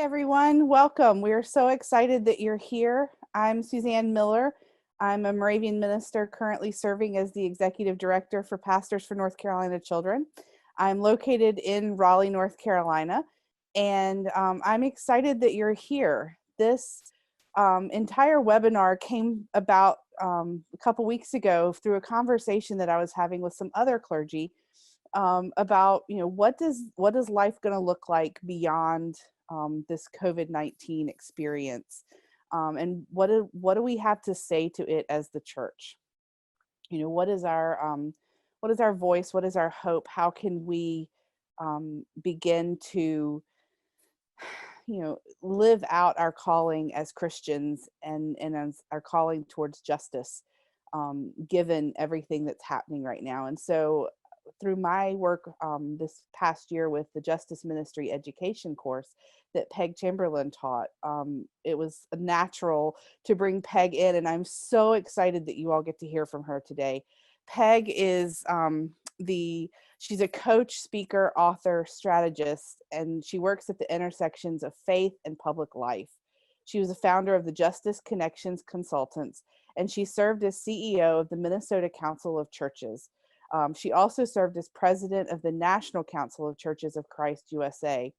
everyone, welcome. We're so excited that you're here. I'm Suzanne Miller. I'm a Moravian minister currently serving as the Executive Director for Pastors for North Carolina Children. I'm located in Raleigh, North Carolina, and I'm excited that you're here. This entire webinar came about a couple weeks ago through a conversation that I was having with some other clergy about, what is life going to look like beyond this COVID-19 experience, and what do we have to say to it as the church? What is our voice? What is our hope? How can we begin to live out our calling as Christians and as our calling towards justice, given everything that's happening right now? And so through my work this past year with the Justice Ministry Education course that Peg Chemberlain taught, it was natural to bring Peg in, and I'm so excited that you all get to hear from her today. Peg is she's a coach, speaker, author, strategist, and she works at the intersections of faith and public life. She was a founder of the Justice Connections Consultants, and she served as CEO of the Minnesota Council of Churches. She also served as president of the National Council of Churches of Christ USA,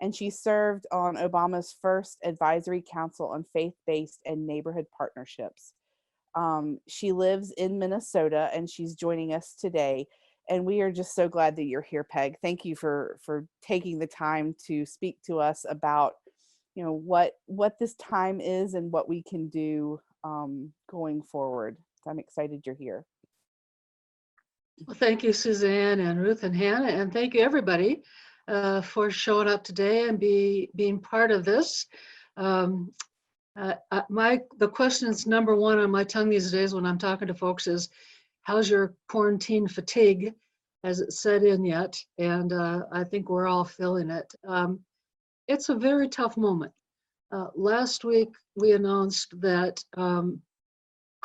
and she served on Obama's first advisory council on faith-based and neighborhood partnerships. She lives in Minnesota, and she's joining us today. And we are just so glad that you're here, Peg. Thank you for taking the time to speak to us about, what this time is and what we can do going forward. So I'm excited you're here. Well, thank you, Suzanne and Ruth and Hannah, and thank you everybody for showing up today and being part of this. The questions number one on my tongue these days when I'm talking to folks is, how's your quarantine fatigue? Has it set in yet? And I think we're all feeling it. It's a very tough moment. Last week, we announced that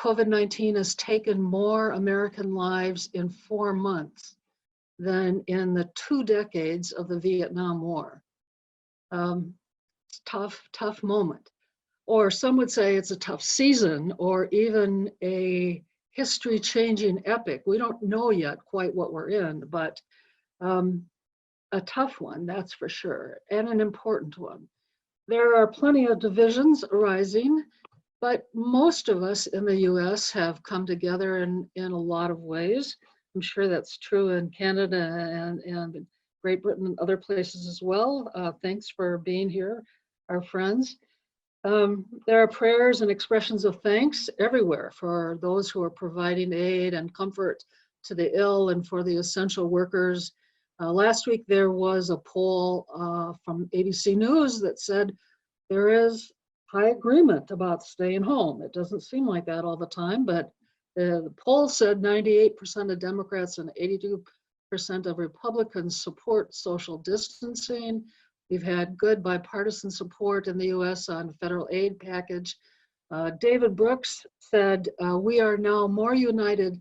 COVID-19 has taken more American lives in 4 months than in the 2 decades of the Vietnam War. It's tough moment. Or some would say it's a tough season, or even a history-changing epic. We don't know yet quite what we're in, but a tough one, that's for sure, and an important one. There are plenty of divisions arising, but most of us in the US have come together in a lot of ways. I'm sure that's true in Canada and Great Britain and other places as well. Thanks for being here, our friends. There are prayers and expressions of thanks everywhere for those who are providing aid and comfort to the ill and for the essential workers. Last week there was a poll from ABC News that said there is high agreement about staying home. It doesn't seem like that all the time, but the poll said 98% of Democrats and 82% of Republicans support social distancing. We've had good bipartisan support in the US on federal aid package. David Brooks said, we are now more united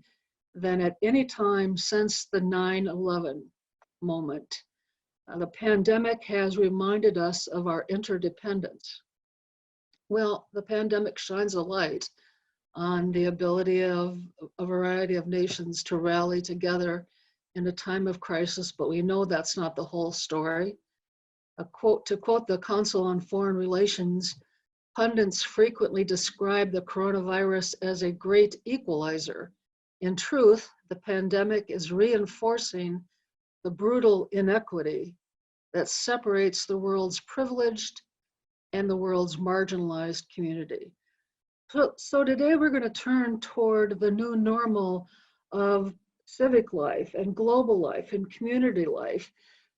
than at any time since the 9/11 moment. The pandemic has reminded us of our interdependence. Well, the pandemic shines a light on the ability of a variety of nations to rally together in a time of crisis, but we know that's not the whole story. To quote the Council on Foreign Relations, pundits frequently describe the coronavirus as a great equalizer. In truth, the pandemic is reinforcing the brutal inequity that separates the world's privileged and the world's marginalized community. So today we're going to turn toward the new normal of civic life and global life and community life.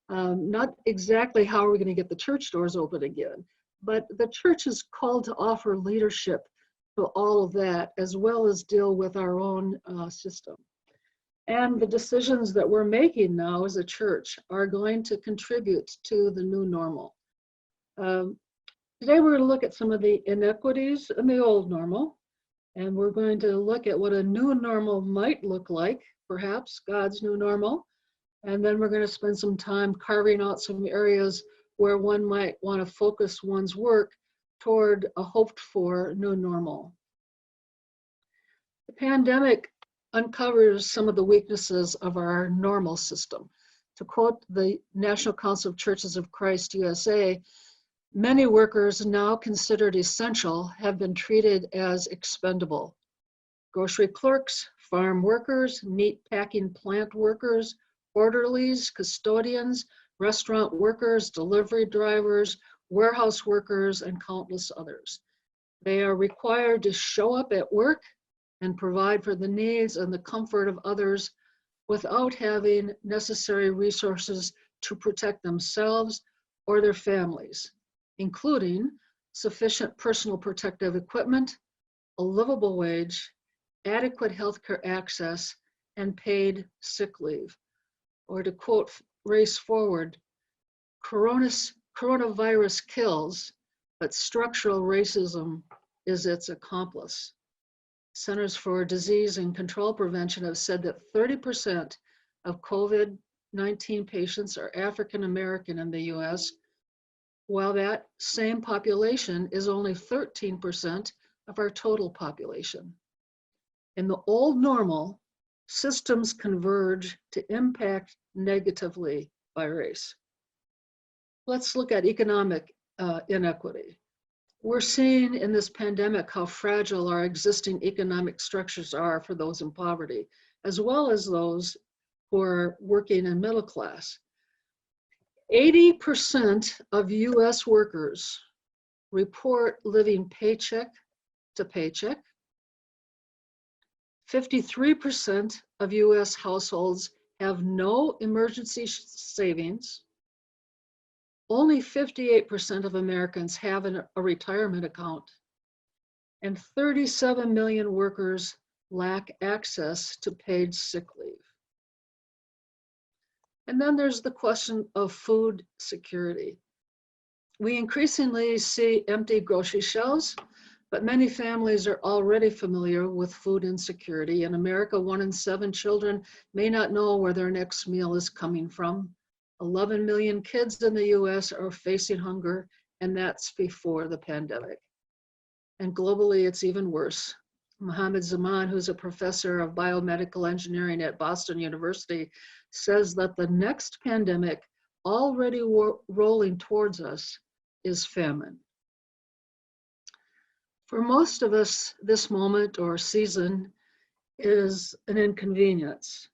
Not exactly how are we going to get the church doors open again, but the church is called to offer leadership to all of that, as well as deal with our own system. And the decisions that we're making now as a church are going to contribute to the new normal. Today we're going to look at some of the inequities in the old normal, and we're going to look at what a new normal might look like, perhaps God's new normal. And then we're going to spend some time carving out some areas where one might want to focus one's work toward a hoped for new normal. The pandemic uncovers some of the weaknesses of our normal system. To quote the National Council of Churches of Christ, USA, many workers now considered essential have been treated as expendable. Grocery clerks, farm workers, meat packing plant workers, orderlies, custodians, restaurant workers, delivery drivers, warehouse workers, and countless others. They are required to show up at work and provide for the needs and the comfort of others without having necessary resources to protect themselves or their families, including sufficient personal protective equipment, a livable wage, adequate healthcare access, and paid sick leave. Or to quote Race Forward, coronavirus kills, but structural racism is its accomplice. Centers for Disease and Control Prevention have said that 30% of COVID-19 patients are African American in the US, while that same population is only 13% of our total population. In the old normal, systems converge to impact negatively by race. Let's look at economic inequity. We're seeing in this pandemic how fragile our existing economic structures are for those in poverty, as well as those who are working in middle class. 80% of US workers report living paycheck to paycheck. 53% of US households have no emergency savings. Only 58% of Americans have a retirement account, and 37 million workers lack access to paid sick leave. And then there's the question of food security. We increasingly see empty grocery shelves, but many families are already familiar with food insecurity. In America, 1 in 7 children may not know where their next meal is coming from. 11 million kids in the US are facing hunger, and that's before the pandemic. And globally, it's even worse. Mohammed Zaman, who's a professor of biomedical engineering at Boston University, says that the next pandemic already rolling towards us is famine. For most of us, this moment or season is an inconvenience.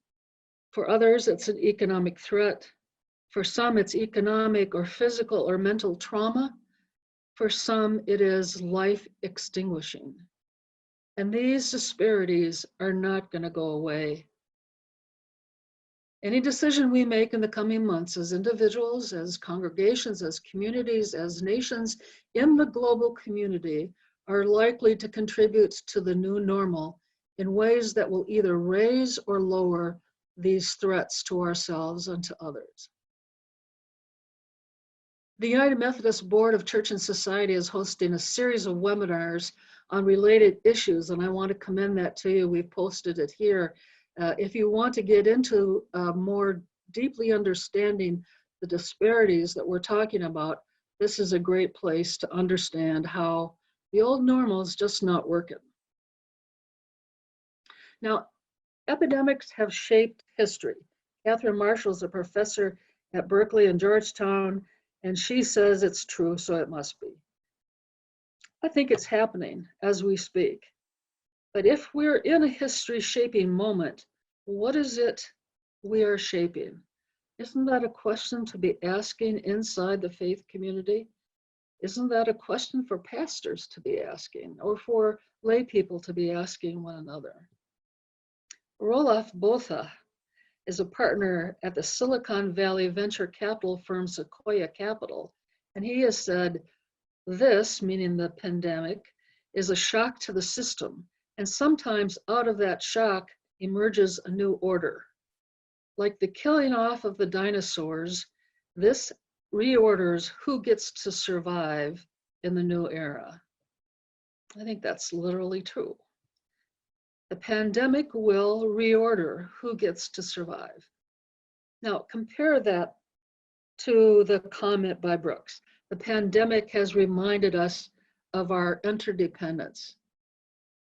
For others, it's an economic threat. For some, it's economic or physical or mental trauma. For some, it is life extinguishing. And these disparities are not going to go away. Any decision we make in the coming months as individuals, as congregations, as communities, as nations in the global community are likely to contribute to the new normal in ways that will either raise or lower these threats to ourselves and to others. The United Methodist Board of Church and Society is hosting a series of webinars on related issues, and I want to commend that to you. We've posted it here. If you want to get into more deeply understanding the disparities that we're talking about, this is a great place to understand how the old normal is just not working. Now, epidemics have shaped history. Catherine Marshall is a professor at Berkeley and Georgetown, and she says it's true, so it must be. I think it's happening as we speak. But if we're in a history-shaping moment, what is it we are shaping? Isn't that a question to be asking inside the faith community? Isn't that a question for pastors to be asking, or for lay people to be asking one another? Roelof Botha is a partner at the Silicon Valley venture capital firm Sequoia Capital, and he has said, this, meaning the pandemic, is a shock to the system, and sometimes out of that shock emerges a new order. Like the killing off of the dinosaurs, this reorders who gets to survive in the new era. I think that's literally true. The pandemic will reorder who gets to survive. Now, compare that to the comment by Brooks. The pandemic has reminded us of our interdependence.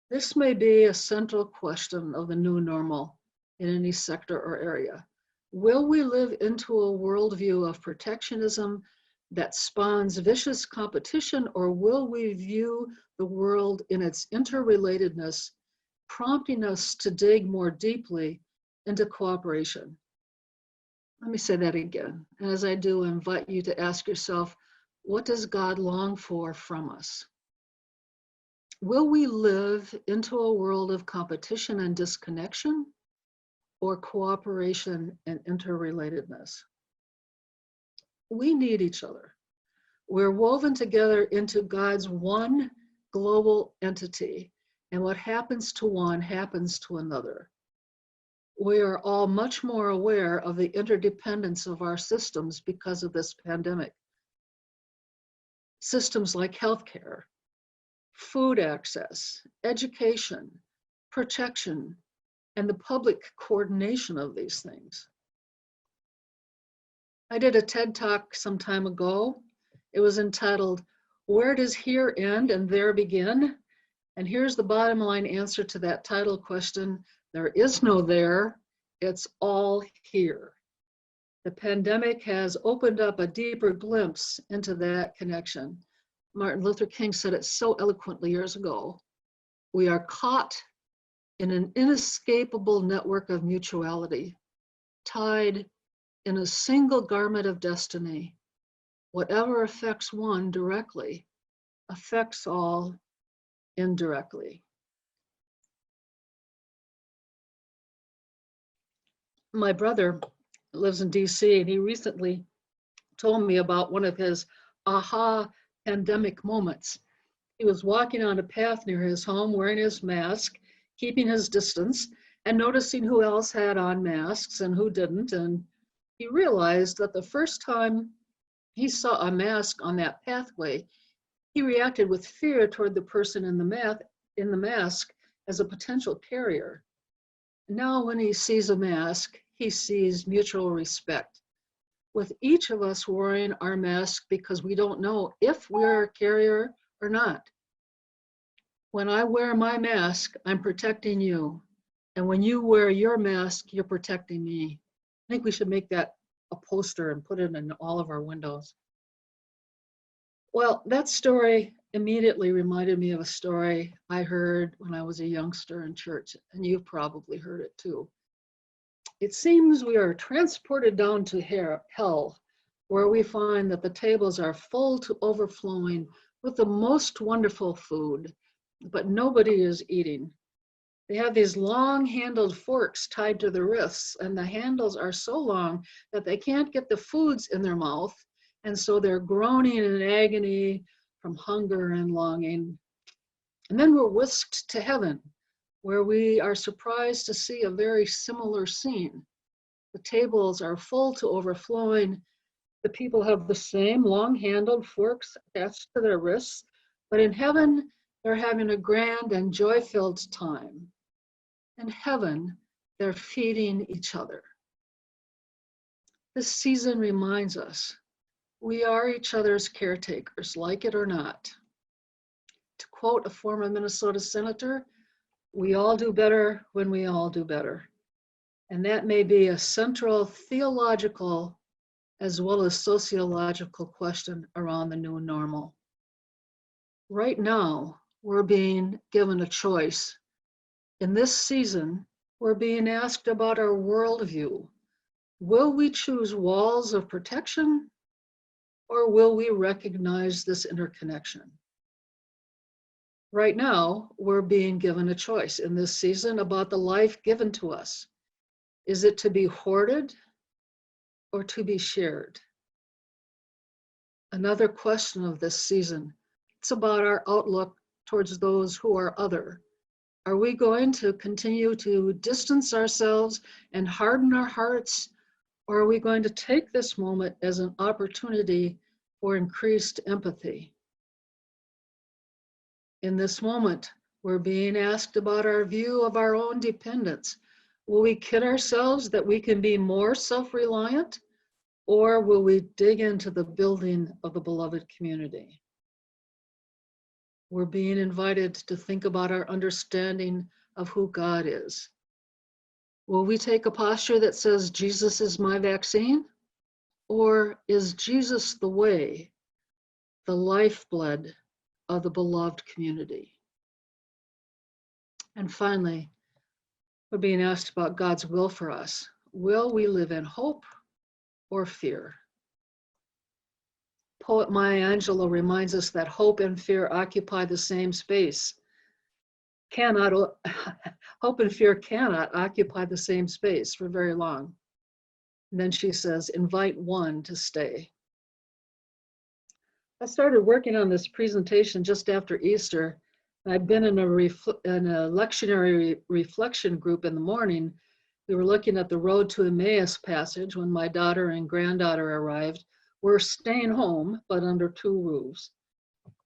This may be a central question of the new normal in any sector or area. Will we live into a worldview of protectionism that spawns vicious competition, or will we view the world in its interrelatedness, prompting us to dig more deeply into cooperation? Let me say that again. And as I do, I invite you to ask yourself, what does God long for from us? Will we live into a world of competition and disconnection, or cooperation and interrelatedness? We need each other. We're woven together into God's one global entity, and what happens to one happens to another. We are all much more aware of the interdependence of our systems because of this pandemic. Systems like healthcare, food access, education, protection, and the public coordination of these things. I did a TED Talk some time ago. It was entitled, "Where Does Here End and There Begin?" And here's the bottom line answer to that title question. There is no there, it's all here. The pandemic has opened up a deeper glimpse into that connection. Martin Luther King said it so eloquently years ago. We are caught in an inescapable network of mutuality, tied in a single garment of destiny. Whatever affects one directly affects all indirectly. My brother lives in DC, and he recently told me about one of his aha pandemic moments. He was walking on a path near his home wearing his mask, keeping his distance, and noticing who else had on masks and who didn't. And he realized that the first time he saw a mask on that pathway, he reacted with fear toward the person in the mask as a potential carrier. Now when he sees a mask, he sees mutual respect, with each of us wearing our mask because we don't know if we're a carrier or not. When I wear my mask, I'm protecting you. And when you wear your mask, you're protecting me. I think we should make that a poster and put it in all of our windows. Well, that story immediately reminded me of a story I heard when I was a youngster in church, and you've probably heard it too. It seems we are transported down to hell, where we find that the tables are full to overflowing with the most wonderful food, but nobody is eating. They have these long-handled forks tied to the wrists, and the handles are so long that they can't get the foods in their mouth, and so they're groaning in agony from hunger and longing. And then we're whisked to heaven, where we are surprised to see a very similar scene. The tables are full to overflowing. The people have the same long-handled forks attached to their wrists, but in heaven, they're having a grand and joy-filled time. In heaven, they're feeding each other. This season reminds us we are each other's caretakers, like it or not. To quote a former Minnesota senator, we all do better when we all do better. And that may be a central theological as well as sociological question around the new normal. Right now, we're being given a choice. In this season, we're being asked about our worldview. Will we choose walls of protection, or will we recognize this interconnection? Right now, we're being given a choice in this season about the life given to us. Is it to be hoarded or to be shared? Another question of this season, it's about our outlook towards those who are other. Are we going to continue to distance ourselves and harden our hearts, or are we going to take this moment as an opportunity for increased empathy? In this moment, we're being asked about our view of our own dependence. Will we kid ourselves that we can be more self-reliant, Or will we dig into the building of the beloved community? We're being invited to think about our understanding of who God is. Will we take a posture that says, Jesus is my vaccine? Or is Jesus the way, the lifeblood of the beloved community? And finally, we're being asked about God's will for us. Will we live in hope or fear? Poet Maya Angelou reminds us that hope and fear occupy the same space. Hope and fear cannot occupy the same space for very long. And then she says, invite one to stay. I started working on this presentation just after Easter. I've been in a lectionary reflection group in the morning. We were looking at the Road to Emmaus passage when my daughter and granddaughter arrived. We're staying home, but under two roofs.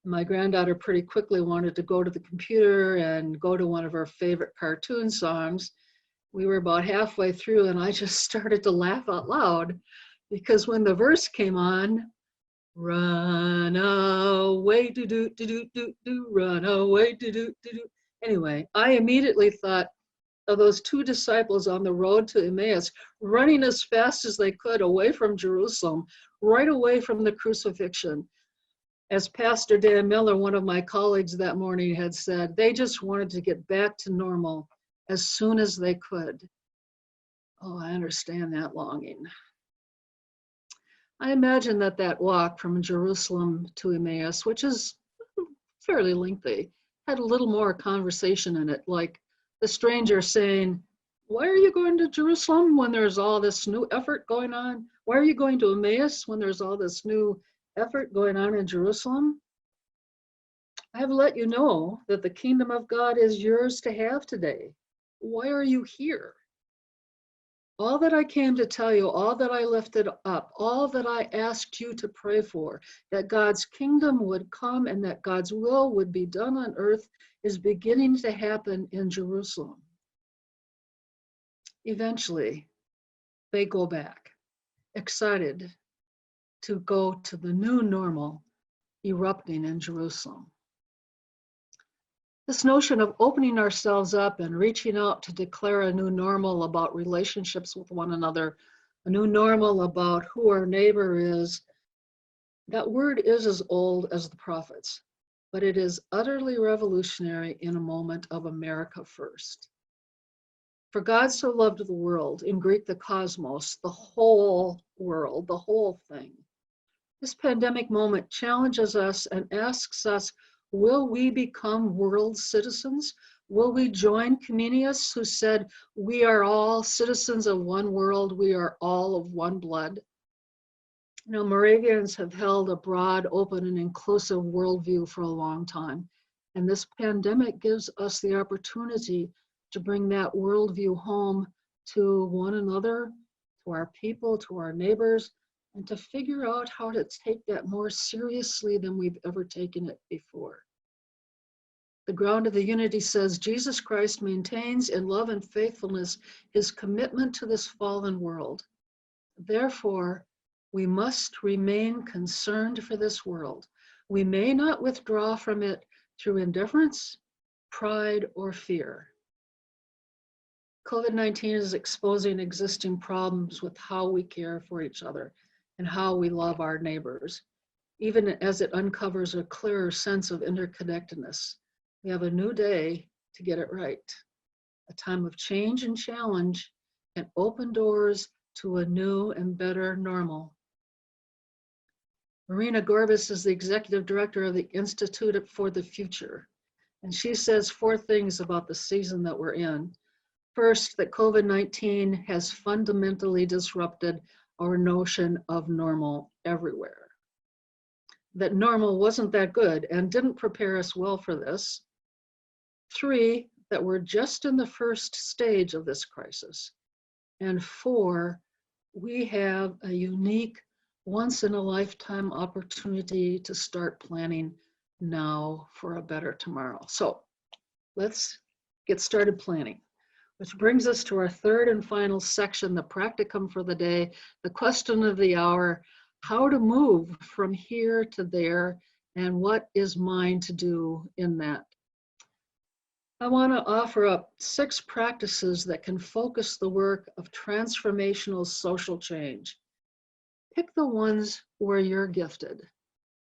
My granddaughter pretty quickly wanted to go to the computer and go to one of her favorite cartoon songs. We were about halfway through and I just started to laugh out loud because when the verse came on, run away, do do do do do do, run away, do do do do. Anyway, I immediately thought of those two disciples on the road to Emmaus, running as fast as they could away from Jerusalem, right away from the crucifixion. As Pastor Dan Miller, one of my colleagues that morning, had said, they just wanted to get back to normal as soon as they could. Oh, I understand that longing. I imagine that walk from Jerusalem to Emmaus, which is fairly lengthy, had a little more conversation in it, like the stranger saying, why are you going to Jerusalem when there's all this new effort going on? Why are you going to Emmaus when there's all this new effort going on in Jerusalem? I have let you know that the kingdom of God is yours to have today. Why are you here? All that I came to tell you, all that I lifted up, all that I asked you to pray for, that God's kingdom would come and that God's will would be done on earth, is beginning to happen in Jerusalem. Eventually, they go back, excited to go to the new normal erupting in Jerusalem. This notion of opening ourselves up and reaching out to declare a new normal about relationships with one another, a new normal about who our neighbor is, that word is as old as the prophets, but it is utterly revolutionary in a moment of America first. For God so loved the world, in Greek the cosmos, the whole world, the whole thing. This pandemic moment challenges us and asks us, will we become world citizens? Will we join Comenius, who said, we are all citizens of one world, we are all of one blood? You know, Moravians have held a broad, open, and inclusive worldview for a long time. And this pandemic gives us the opportunity to bring that worldview home to one another, to our people, to our neighbors, and to figure out how to take that more seriously than we've ever taken it before. The ground of the unity says Jesus Christ maintains in love and faithfulness his commitment to this fallen world. Therefore, we must remain concerned for this world. We may not withdraw from it through indifference, pride, or fear. COVID-19 is exposing existing problems with how we care for each other and how we love our neighbors, even as it uncovers a clearer sense of interconnectedness. We have a new day to get it right, a time of change and challenge, and open doors to a new and better normal. Marina Gorbis is the executive director of the Institute for the Future, and she says 4 things about the season that we're in. First, that COVID-19 has fundamentally disrupted our notion of normal everywhere. That normal wasn't that good and didn't prepare us well for this. 3, that we're just in the first stage of this crisis. And 4, we have a unique, once-in-a-lifetime opportunity to start planning now for a better tomorrow. So let's get started planning. Which brings us to our third and final section, the practicum for the day, the question of the hour, how to move from here to there, and what is mine to do in that. I want to offer up 6 practices that can focus the work of transformational social change. Pick the ones where you're gifted.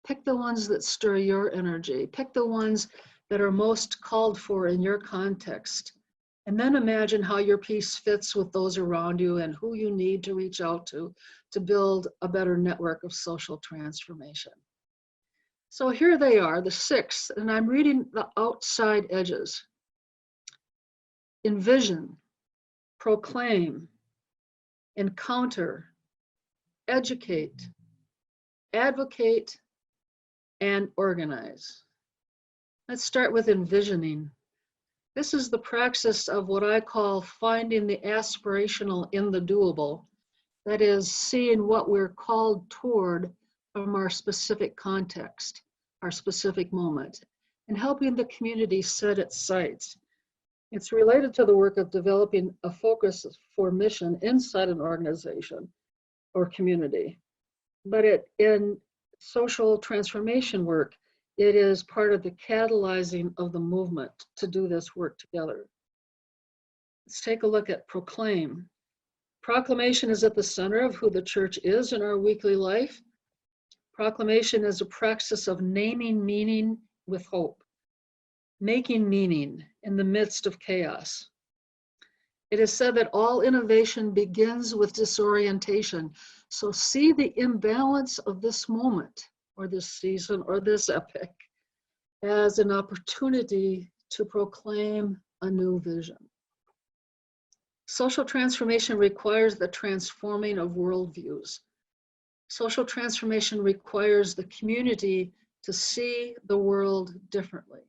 Pick the ones that stir your energy. Pick the ones that are most called for in your context. And then imagine how your piece fits with those around you and who you need to reach out to build a better network of social transformation. So here they are, the 6, and I'm reading the outside edges. Envision, proclaim, encounter, educate, advocate, and organize. Let's start with envisioning. This is the praxis of what I call finding the aspirational in the doable. That is, seeing what we're called toward from our specific context, our specific moment, and helping the community set its sights. It's related to the work of developing a focus for mission inside an organization or community. But in social transformation work, it is part of the catalyzing of the movement to do this work together. Let's take a look at proclaim. Proclamation is at the center of who the church is in our weekly life. Proclamation is a praxis of naming meaning with hope, making meaning in the midst of chaos. It is said that all innovation begins with disorientation. So see the imbalance of this moment, or this season, or this epic, as an opportunity to proclaim a new vision. Social transformation requires the transforming of worldviews. Social transformation requires the community to see the world differently.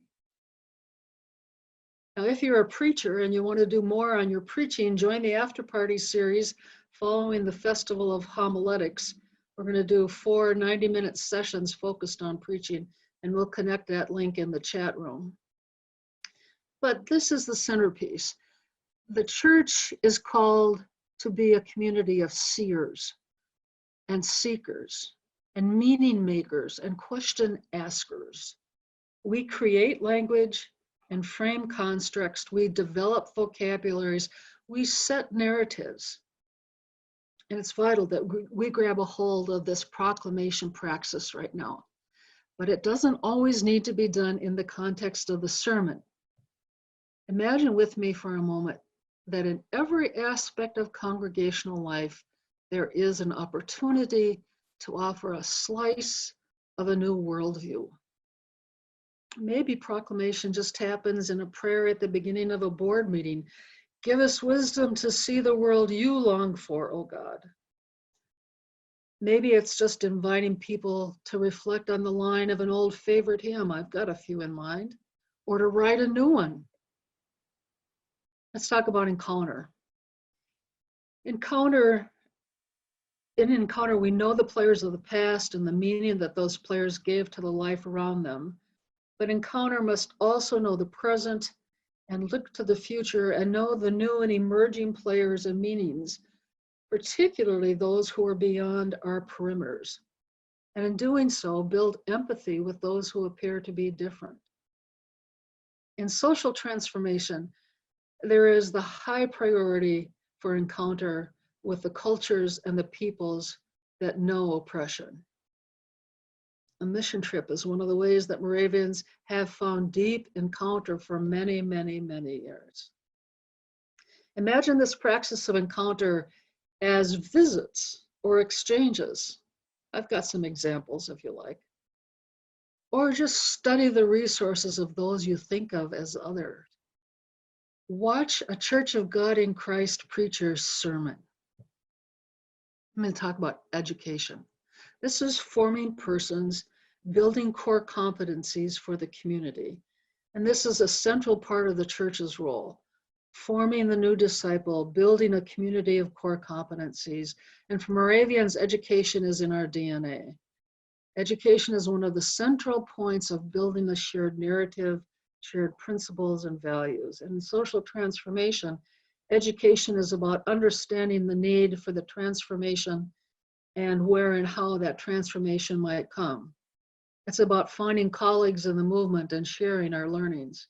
Now, if you're a preacher and you want to do more on your preaching, join the After Party series following the Festival of Homiletics. We're going to do 4 90-minute sessions focused on preaching, and we'll connect that link in the chat room. But this is the centerpiece. The church is called to be a community of seers and seekers and meaning makers and question askers. We create language and frame constructs. We develop vocabularies. We set narratives. And it's vital that we grab a hold of this proclamation praxis right now. But it doesn't always need to be done in the context of the sermon. Imagine with me for a moment that in every aspect of congregational life, there is an opportunity to offer a slice of a new worldview. Maybe proclamation just happens in a prayer at the beginning of a board meeting. Give us wisdom to see the world you long for, O God. Maybe it's just inviting people to reflect on the line of an old favorite hymn. I've got a few in mind, or to write a new one. Let's talk about encounter. In encounter, we know the players of the past and the meaning that those players gave to the life around them. But encounter must also know the present and look to the future and know the new and emerging players and meanings, particularly those who are beyond our perimeters. And in doing so, build empathy with those who appear to be different. In social transformation, there is the high priority for encounter with the cultures and the peoples that know oppression. A mission trip is one of the ways that Moravians have found deep encounter for many, many, many years. Imagine this praxis of encounter as visits or exchanges. I've got some examples if you like. Or just study the resources of those you think of as others. Watch a Church of God in Christ preacher's sermon. I'm going to talk about education. This is forming persons, building core competencies for the community. And this is a central part of the church's role. Forming the new disciple, building a community of core competencies. And for Moravians, education is in our DNA. Education is one of the central points of building a shared narrative, shared principles and values. And in social transformation, Education is about understanding the need for the transformation and where and how that transformation might come. It's about finding colleagues in the movement and sharing our learnings.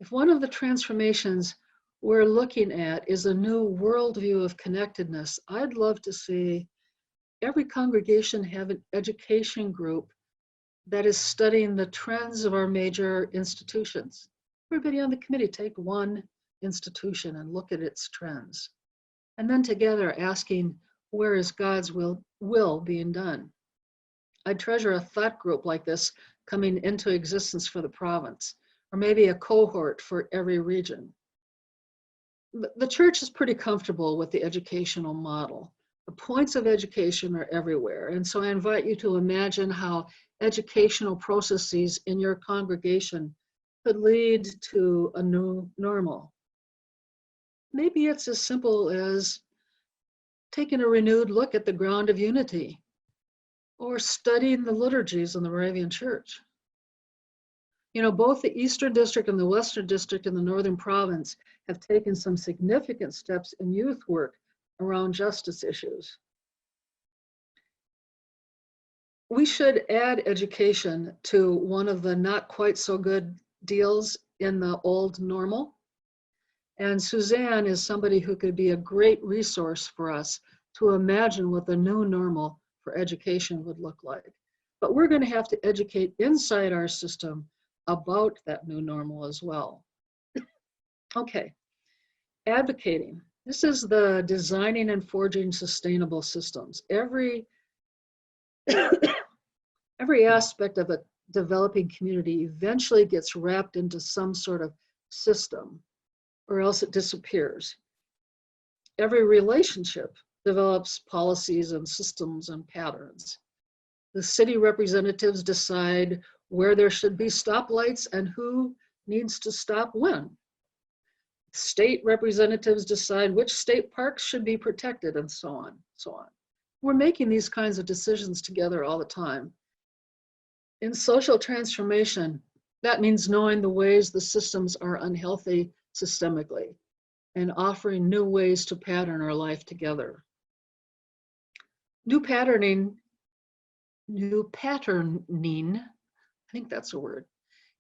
If one of the transformations we're looking at is a new worldview of connectedness, I'd love to see every congregation have an education group that is studying the trends of our major institutions. Everybody on the committee take one institution and look at its trends. And then together asking, where is God's will being done? I treasure a thought group like this coming into existence for the province, or maybe a cohort for every region. The church is pretty comfortable with the educational model. The points of education are everywhere. And so I invite you to imagine how educational processes in your congregation could lead to a new normal. Maybe it's as simple as taking a renewed look at the ground of unity, or studying the liturgies in the Moravian Church. You know, both the Eastern District and the Western District in the Northern Province have taken some significant steps in youth work around justice issues. We should add education to one of the not quite so good deals in the old normal. And Suzanne is somebody who could be a great resource for us to imagine what the new normal for education would look like. But we're going to have to educate inside our system about that new normal as well. Okay, advocating. This is the designing and forging sustainable systems. Every aspect of a developing community eventually gets wrapped into some sort of system, or else it disappears. Every relationship develops policies and systems and patterns. The city representatives decide where there should be stoplights and who needs to stop when. State representatives decide which state parks should be protected, and so on, so on. We're making these kinds of decisions together all the time. In social transformation, that means knowing the ways the systems are unhealthy systemically and offering new ways to pattern our life together. New patterning, I think that's a word,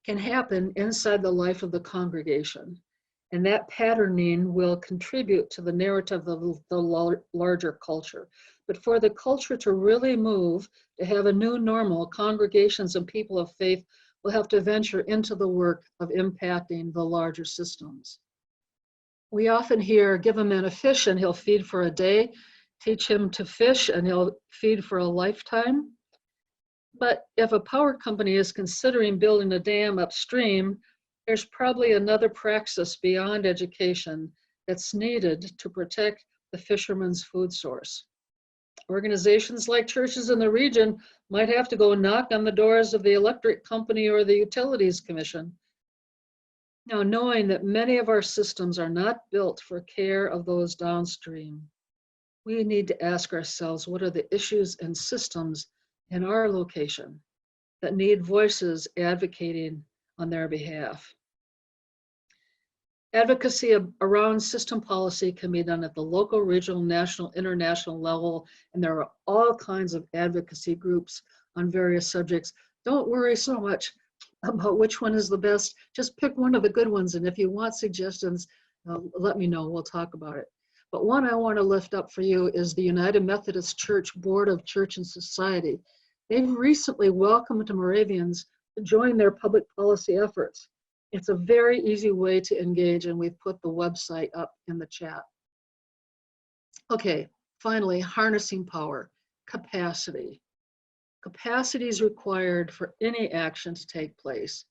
can happen inside the life of the congregation. And that patterning will contribute to the narrative of the larger culture. But for the culture to really move, to have a new normal, congregations and people of faith will have to venture into the work of impacting the larger systems. We often hear, give a man a fish and he'll feed for a day, teach him to fish and he'll feed for a lifetime. But if a power company is considering building a dam upstream, there's probably another praxis beyond education that's needed to protect the fisherman's food source. Organizations like churches in the region might have to go knock on the doors of the electric company or the utilities commission. Now, knowing that many of our systems are not built for care of those downstream, we need to ask ourselves, what are the issues and systems in our location that need voices advocating on their behalf? Advocacy around system policy can be done at the local, regional, national, international level, and there are all kinds of advocacy groups on various subjects. Don't worry so much about which one is the best. Just pick one of the good ones, and if you want suggestions, let me know, we'll talk about it. But one I want to lift up for you is the United Methodist Church Board of Church and Society. They've recently welcomed Moravians to join their public policy efforts. It's a very easy way to engage, and we've put the website up in the chat. Okay, finally, harnessing power, capacity. Capacity is required for any action to take place,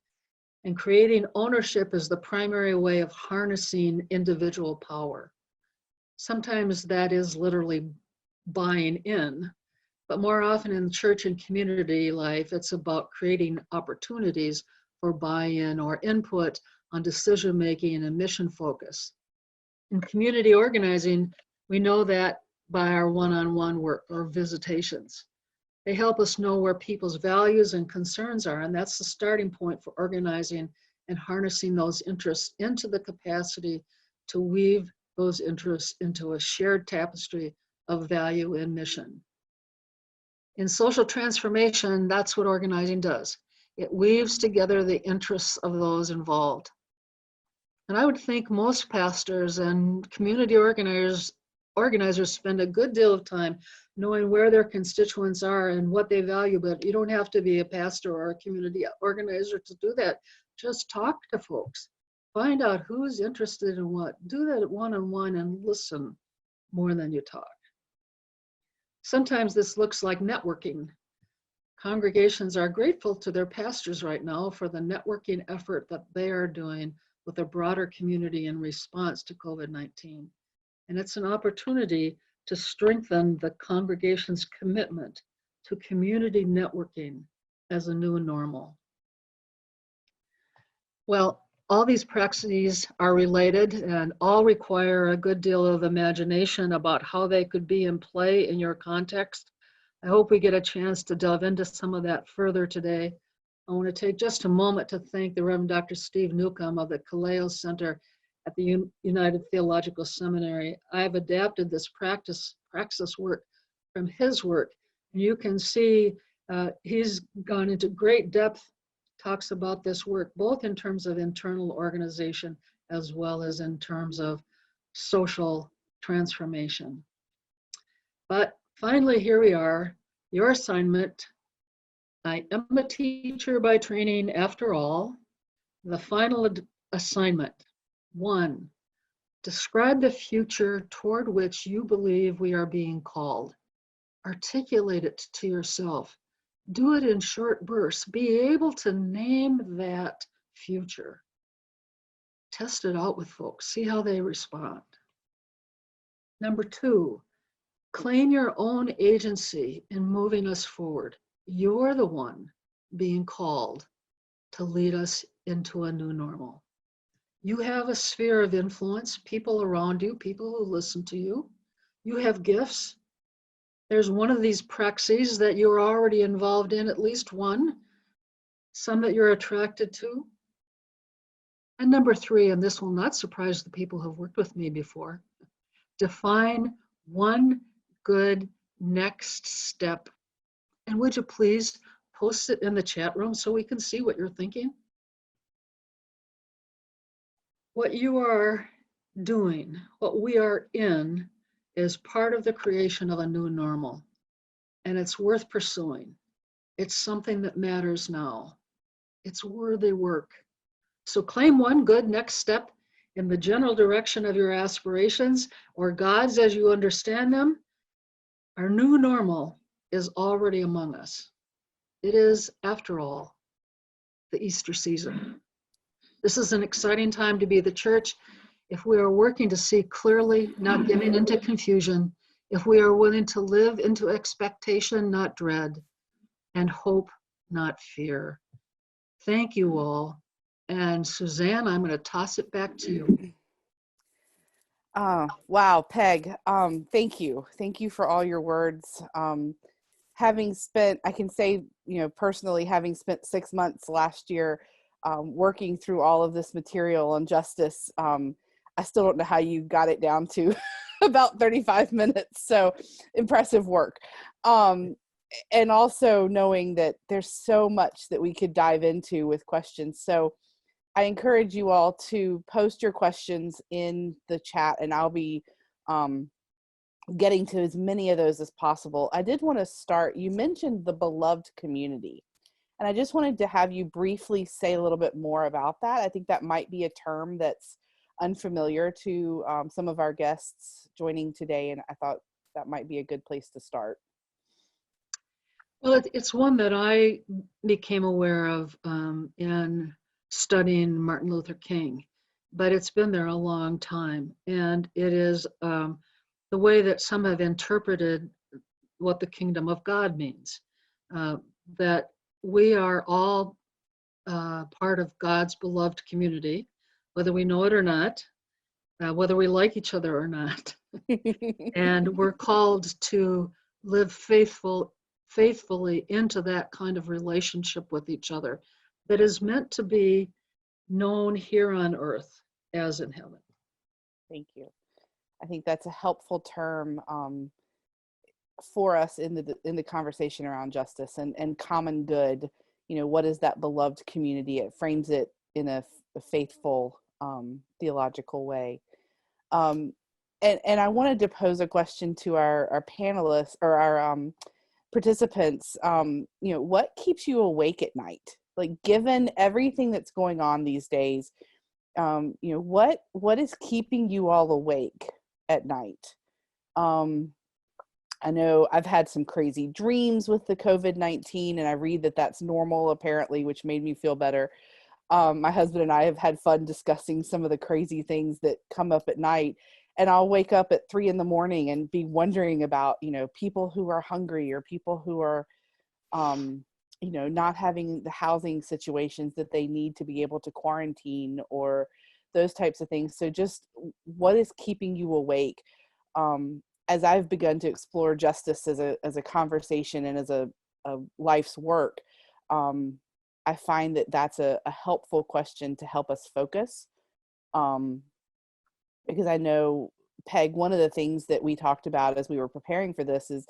and creating ownership is the primary way of harnessing individual power. Sometimes that is literally buying in, but more often in church and community life, it's about creating opportunities for buy-in or input on decision-making and mission focus. In community organizing, we know that by our one-on-one work or visitations. They help us know where people's values and concerns are, and that's the starting point for organizing and harnessing those interests into the capacity to weave those interests into a shared tapestry of value and mission. In social transformation, that's what organizing does. It weaves together the interests of those involved. And I would think most pastors and community organizers spend a good deal of time knowing where their constituents are and what they value, but you don't have to be a pastor or a community organizer to do that. Just talk to folks. Find out who's interested in what. Do that one-on-one and listen more than you talk. Sometimes this looks like networking. Congregations are grateful to their pastors right now for the networking effort that they are doing with a broader community in response to COVID-19. And it's an opportunity to strengthen the congregation's commitment to community networking as a new normal. Well, all these praxis are related and all require a good deal of imagination about how they could be in play in your context. I hope we get a chance to delve into some of that further today. I want to take just a moment to thank the Reverend Dr. Steve Newcomb of the Kaleo Center at the United Theological Seminary. I've adapted this praxis work from his work. And you can see he's gone into great depth, talks about this work, both in terms of internal organization as well as in terms of social transformation. But finally, here we are, your assignment. I am a teacher by training after all. The final assignment. 1, describe the future toward which you believe we are being called. Articulate it to yourself. Do it in short bursts. Be able to name that future. Test it out with folks. See how they respond. Number 2, claim your own agency in moving us forward. You're the one being called to lead us into a new normal. You have a sphere of influence, people around you, people who listen to you. You have gifts. There's one of these praxis that you're already involved in, at least one, some that you're attracted to. And number 3, and this will not surprise the people who've worked with me before, define one good next step. And would you please post it in the chat room so we can see what you're thinking? What you are doing, what we are in, is part of the creation of a new normal. And it's worth pursuing. It's something that matters now. It's worthy work. So claim one good next step in the general direction of your aspirations or God's as you understand them. Our new normal is already among us. It is, after all, the Easter season. This is an exciting time to be the church if we are working to see clearly, not giving into confusion, if we are willing to live into expectation, not dread, and hope, not fear. Thank you all. And Suzanne, I'm going to toss it back to you. Wow, Peg, thank you. Thank you for all your words. Having spent, I can say, personally, having spent 6 months last year working through all of this material on justice, I still don't know how you got it down to about 35 minutes. So impressive work. And also knowing that there's so much that we could dive into with questions. So I encourage you all to post your questions in the chat, and I'll be getting to as many of those as possible. I did want to start, you mentioned the beloved community, and I just wanted to have you briefly say a little bit more about that. I think that might be a term that's unfamiliar to some of our guests joining today, and I thought that might be a good place to start. Well, it's one that I became aware of in studying Martin Luther King, but it's been there a long time. And it is the way that some have interpreted what the kingdom of God means, that we are all part of God's beloved community, whether we know it or not, whether we like each other or not. And we're called to live faithfully into that kind of relationship with each other that is meant to be known here on earth as in heaven. Thank you. I think that's a helpful term for us in the conversation around justice and common good. You know, what is that beloved community? It frames it in a faithful theological way. And I wanted to pose a question to our panelists or our participants. You know, what keeps you awake at night? Like, given everything that's going on these days, you know, what is keeping you all awake at night? I know I've had some crazy dreams with the COVID-19, and I read that that's normal apparently, which made me feel better. My husband and I have had fun discussing some of the crazy things that come up at night, and I'll wake up at 3 a.m. and be wondering about, you know, people who are hungry or people who are, you know, not having the housing situations that they need to be able to quarantine or those types of things. So just what is keeping you awake? As I've begun to explore justice as a conversation and as a life's work, I find that that's a helpful question to help us focus. Because I know, Peg, one of the things that we talked about as we were preparing for this is,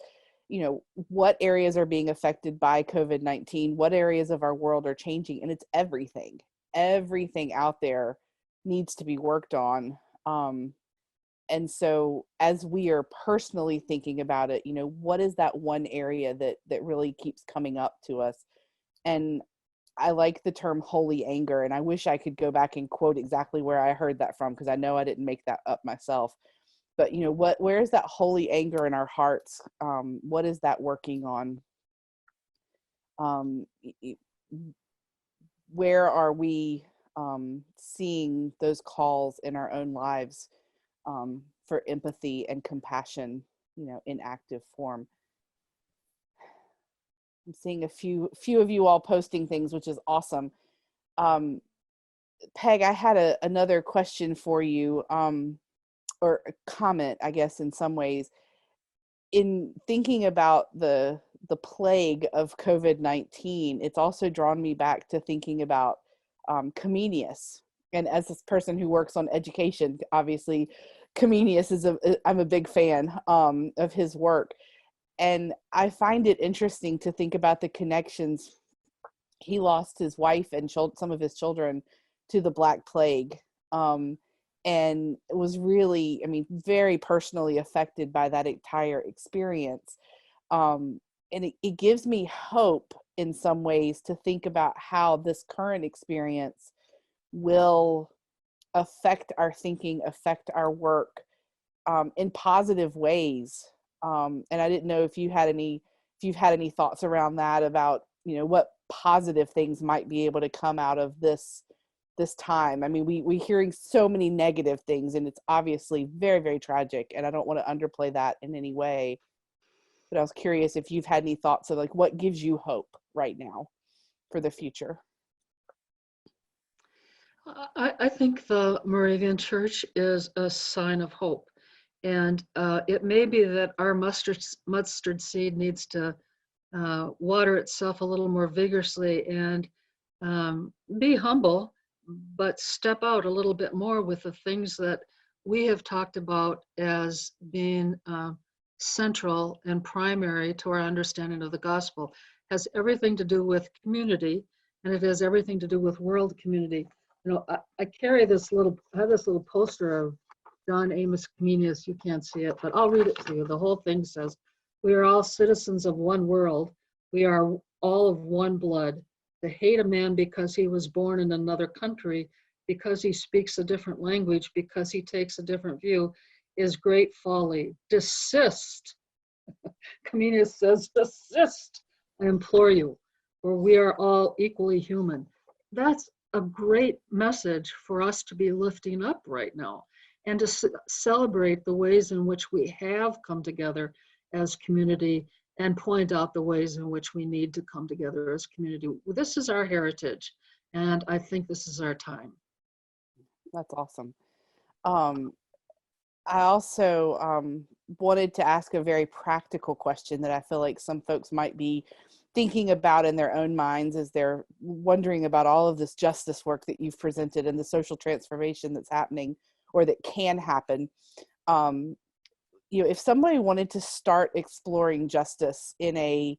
you know, what areas are being affected by COVID-19, what areas of our world are changing, and it's everything. Everything out there needs to be worked on. And so as we are personally thinking about it, you know, what is that one area that really keeps coming up to us? And I like the term holy anger, and I wish I could go back and quote exactly where I heard that from, because I know I didn't make that up myself. But, you know, where is that holy anger in our hearts? What is that working on? Where are we seeing those calls in our own lives for empathy and compassion, you know, in active form? I'm seeing a few of you all posting things, which is awesome. Peg, I had another question for you, or a comment, I guess, in some ways. In thinking about the plague of COVID-19, it's also drawn me back to thinking about Comenius. And as this person who works on education, obviously, Comenius I'm a big fan of his work. And I find it interesting to think about the connections. He lost his wife and some of his children to the Black Plague, and was really, I mean, very personally affected by that entire experience. And it gives me hope in some ways to think about how this current experience will affect our thinking, affect our work in positive ways. And I didn't know if you've had any thoughts around that, about, you know, what positive things might be able to come out of this time. I mean, we're hearing so many negative things, and it's obviously very, very tragic, and I don't want to underplay that in any way. But I was curious if you've had any thoughts of, like, what gives you hope right now for the future? I think the Moravian Church is a sign of hope. And it may be that our mustard seed needs to water itself a little more vigorously and be humble, but step out a little bit more with the things that we have talked about as being central and primary to our understanding of the gospel. It has everything to do with community, and it has everything to do with world community. You know, I have this little poster of John Amos Comenius. You can't see it, but I'll read it to you. The whole thing says, "We are all citizens of one world. We are all of one blood. To hate a man because he was born in another country, because he speaks a different language, because he takes a different view, is great folly. Desist." Comenius says, "Desist, I implore you, for we are all equally human." That's a great message for us to be lifting up right now, and to celebrate the ways in which we have come together as community, and point out the ways in which we need to come together as community. This is our heritage, and I think this is our time. That's awesome. I also wanted to ask a very practical question that I feel like some folks might be thinking about in their own minds as they're wondering about all of this justice work that you've presented and the social transformation that's happening. or that can happen. If somebody wanted to start exploring justice in a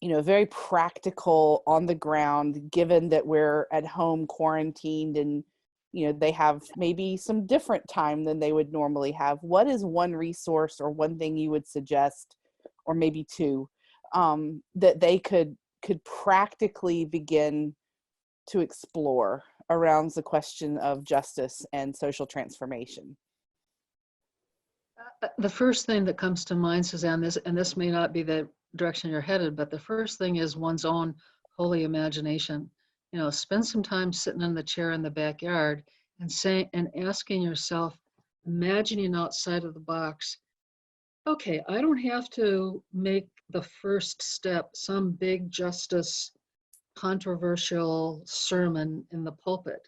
very practical, on the ground, given that we're at home quarantined and they have maybe some different time than they would normally have, what is one resource or one thing you would suggest, or maybe two, that they could practically begin to explore around the question of justice and social transformation? The first thing that comes to mind, Suzanne, this may not be the direction you're headed, but the first thing is one's own holy imagination. Spend some time sitting in the chair in the backyard and asking yourself, imagining outside of the box, okay, I don't have to make the first step some big justice controversial sermon in the pulpit.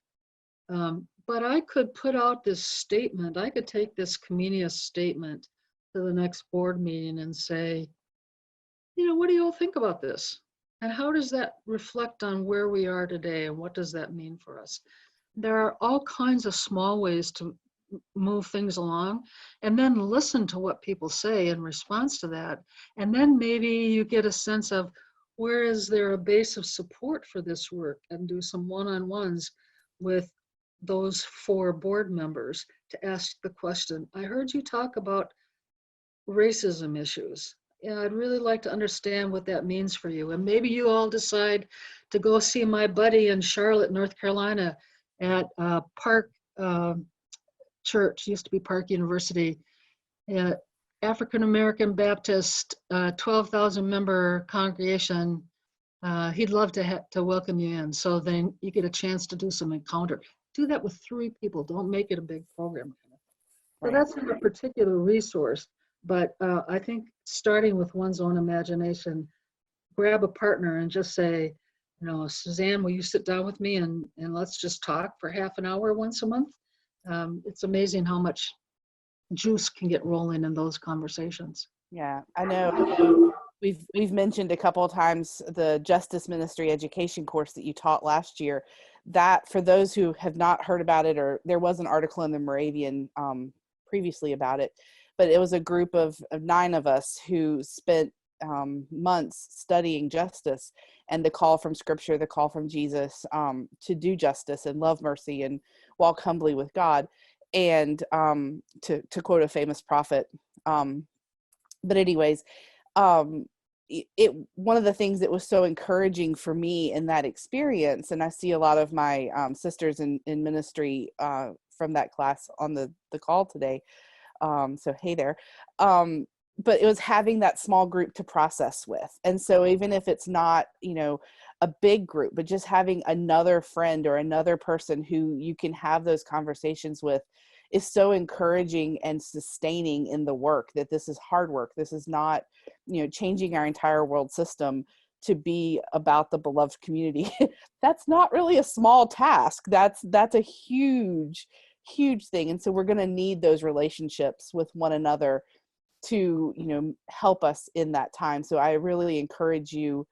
But I could put out this statement. I could take this Comenius statement to the next board meeting and say, what do you all think about this? And how does that reflect on where we are today? And what does that mean for us? There are all kinds of small ways to move things along, and then listen to what people say in response to that. And then maybe you get a sense of where is there a base of support for this work, and do some one-on-ones with those 4 board members to ask the question, I heard you talk about racism issues. I'd really like to understand what that means for you. And maybe you all decide to go see my buddy in Charlotte, North Carolina at Park Church, used to be Park University, African American Baptist, 12,000 member congregation. He'd love to welcome you in. So then you get a chance to do some encounter. Do that with 3 people. Don't make it a big program. So that's not a particular resource, but I think starting with one's own imagination, grab a partner and just say, Suzanne, will you sit down with me and let's just talk for half an hour once a month? It's amazing how much juice can get rolling in those conversations. Yeah, I know we've mentioned a couple of times the Justice Ministry Education course that you taught last year. That, for those who have not heard about it, or there was an article in the Moravian previously about it, but it was a group of 9 of us who spent months studying justice and the call from Scripture, the call from Jesus to do justice and love mercy and walk humbly with God, and to quote a famous prophet. But anyways, one of the things that was so encouraging for me in that experience, and I see a lot of my sisters in ministry from that class on the call today, so hey there, but it was having that small group to process with. And so even if it's not a big group, but just having another friend or another person who you can have those conversations with is so encouraging and sustaining in the work, that this is hard work. This is not, changing our entire world system to be about the beloved community. That's not really a small task. That's a huge, huge thing. And so we're going to need those relationships with one another to, help us in that time. So I really encourage you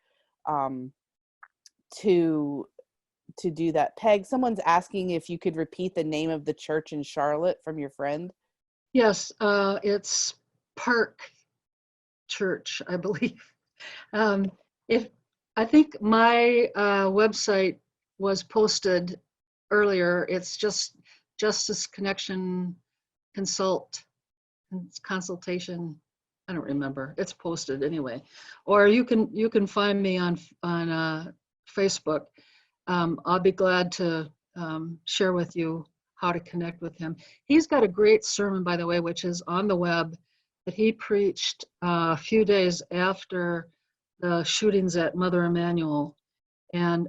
to do that. Peg, someone's asking if you could repeat the name of the church in Charlotte from your friend. Yes, it's Park Church, I believe. If I think my website was posted earlier, it's just Justice Connection consultation. I don't remember. It's posted anyway. Or you can find me on Facebook. I'll be glad to share with you how to connect with him. He's got a great sermon, by the way, which is on the web, that he preached a few days after the shootings at Mother Emanuel. And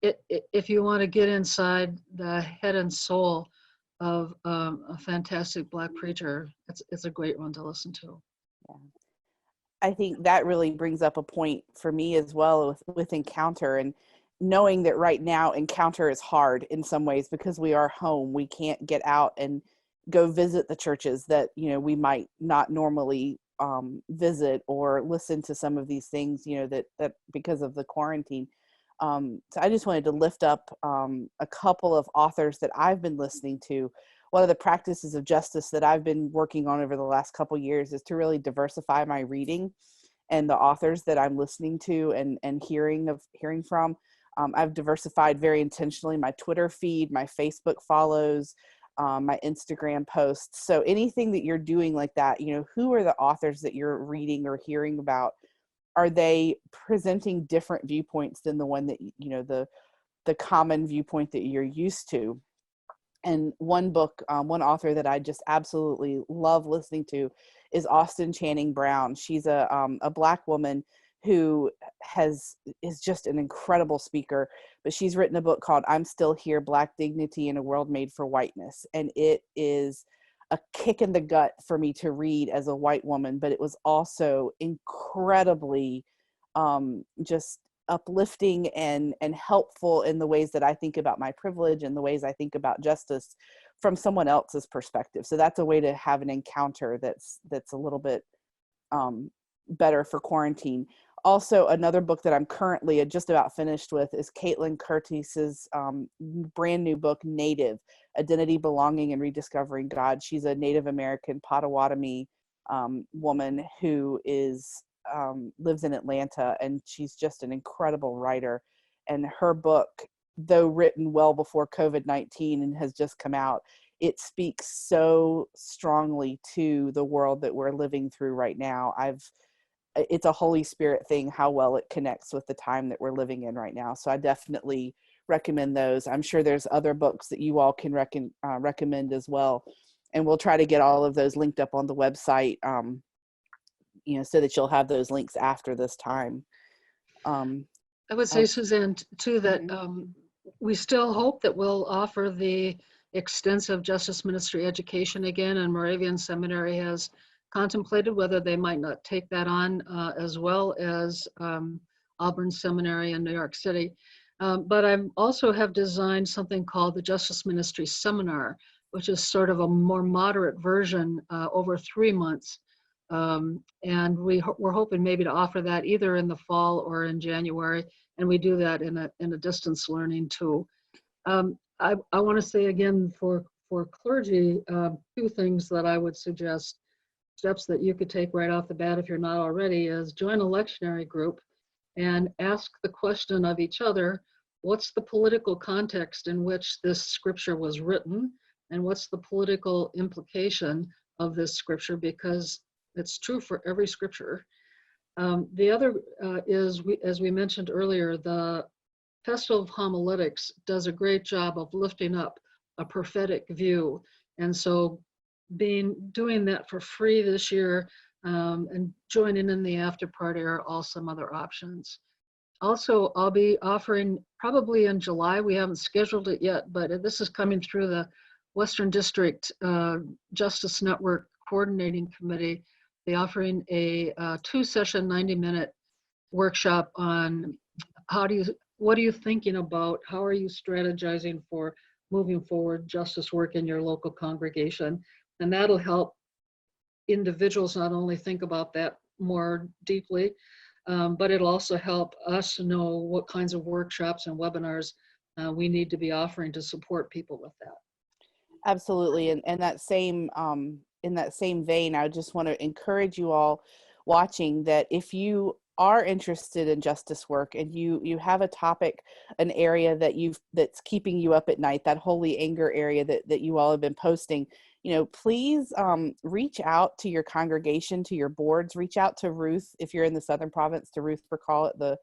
if you want to get inside the head and soul of a fantastic Black preacher, it's a great one to listen to. Yeah. I think that really brings up a point for me as well with Encounter, and knowing that right now Encounter is hard in some ways because we are home. We can't get out and go visit the churches that we might not normally visit, or listen to some of these things that because of the quarantine. So I just wanted to lift up a couple of authors that I've been listening to. One of the practices of justice that I've been working on over the last couple of years is to really diversify my reading and the authors that I'm listening to and hearing from. I've diversified very intentionally my Twitter feed, my Facebook follows, my Instagram posts. So anything that you're doing like that, who are the authors that you're reading or hearing about? Are they presenting different viewpoints than the one that, the common viewpoint that you're used to? And one one author that I just absolutely love listening to is Austin Channing Brown. She's a Black woman who is just an incredible speaker, but she's written a book called I'm Still Here, Black Dignity in a World Made for Whiteness. And it is a kick in the gut for me to read as a white woman, but it was also incredibly just uplifting and helpful in the ways that I think about my privilege and the ways I think about justice from someone else's perspective. So that's a way to have an encounter that's a little bit better for quarantine. Also, another book that I'm currently just about finished with is Caitlin Curtis's brand new book, Native: Identity, Belonging, and Rediscovering God. She's a Native American Potawatomi woman who lives in Atlanta, and she's just an incredible writer. And her book, though written well before COVID-19 and has just come out, it speaks so strongly to the world that we're living through right now. It's a Holy Spirit thing, how well it connects with the time that we're living in right now. So I definitely recommend those. I'm sure there's other books that you all can recommend as well. And we'll try to get all of those linked up on the website, so that you'll have those links after this time. I would say, Suzanne, too, that we still hope that we'll offer the extensive justice ministry education again, and Moravian Seminary has contemplated whether they might not take that on, as well as Auburn Seminary in New York City. But I also have designed something called the Justice Ministry Seminar, which is sort of a more moderate version over 3 months. And we're hoping maybe to offer that either in the fall or in January, and we do that in a distance learning too. I want to say again for clergy, 2 things that I would suggest, steps that you could take right off the bat if you're not already, is join a lectionary group and ask the question of each other, what's the political context in which this scripture was written, and what's the political implication of this scripture, because it's true for every scripture. The other is, as we mentioned earlier, the Festival of Homiletics does a great job of lifting up a prophetic view. And so doing that for free this year, and joining in the after party are all some other options. Also, I'll be offering probably in July, we haven't scheduled it yet, but this is coming through the Western District Justice Network Coordinating Committee. They're offering a 2-session, 90-minute workshop on what are you thinking about? How are you strategizing for moving forward justice work in your local congregation? And that'll help individuals not only think about that more deeply, but it'll also help us know what kinds of workshops and webinars we need to be offering to support people with that. Absolutely. And that same, in that same vein, I just want to encourage you all watching that if you are interested in justice work and you have a topic, an area that's keeping you up at night, that holy anger area that you all have been posting, please reach out to your congregation, to your boards, reach out to Ruth, if you're in the Southern Province, to Ruth Burkall at the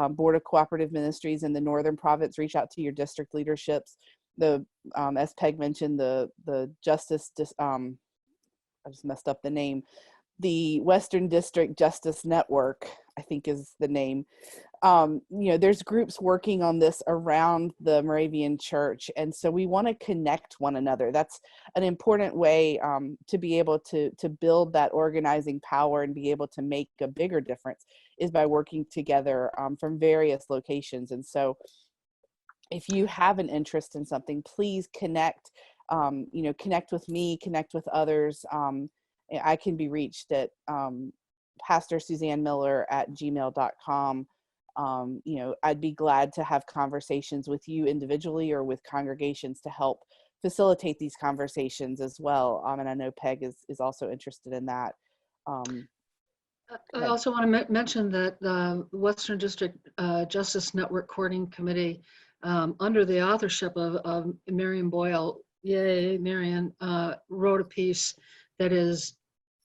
Board of Cooperative Ministries in the Northern Province. Reach out to your district leaderships. As Peg mentioned, the Justice, I just messed up the name, the Western District Justice Network, I think is the name. There's groups working on this around the Moravian Church. And so we want to connect one another. That's an important way to be able to build that organizing power and be able to make a bigger difference, is by working together from various locations. And so if you have an interest in something, please connect, connect with me, connect with others. I can be reached at Pastor Suzanne Miller at gmail.com. I'd be glad to have conversations with you individually or with congregations to help facilitate these conversations as well. And I know Peg is also interested in that. I also want to mention that the Western District Justice Network Coordinating Committee, under the authorship of Marion Boyle, yay, Marion, wrote a piece that is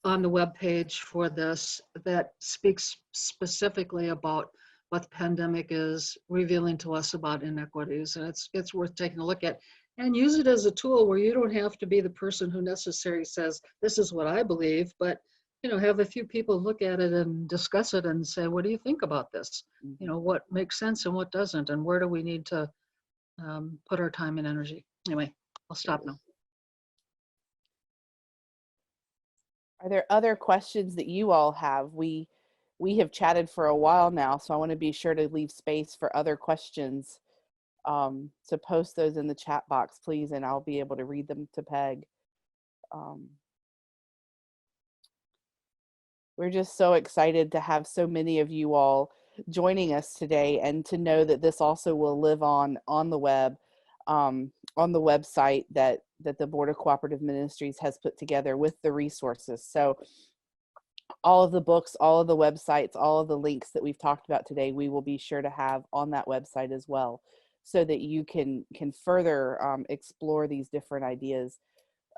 on the webpage for this that speaks specifically about what the pandemic is revealing to us about inequities. And it's worth taking a look at and use it as a tool where you don't have to be the person who necessarily says, this is what I believe, but have a few people look at it and discuss it and say, what do you think about this? What makes sense and what doesn't, and where do we need to put our time and energy? Anyway, I'll stop now. Are there other questions that you all have? We have chatted for a while now, so I want to be sure to leave space for other questions. So post those in the chat box, please, and I'll be able to read them to Peg. We're just so excited to have so many of you all joining us today, and to know that this also will live on the web, on the website that the Board of Cooperative Ministries has put together with the resources. So all of the books, all of the websites, all of the links that we've talked about today, we will be sure to have on that website as well, so that you can further explore these different ideas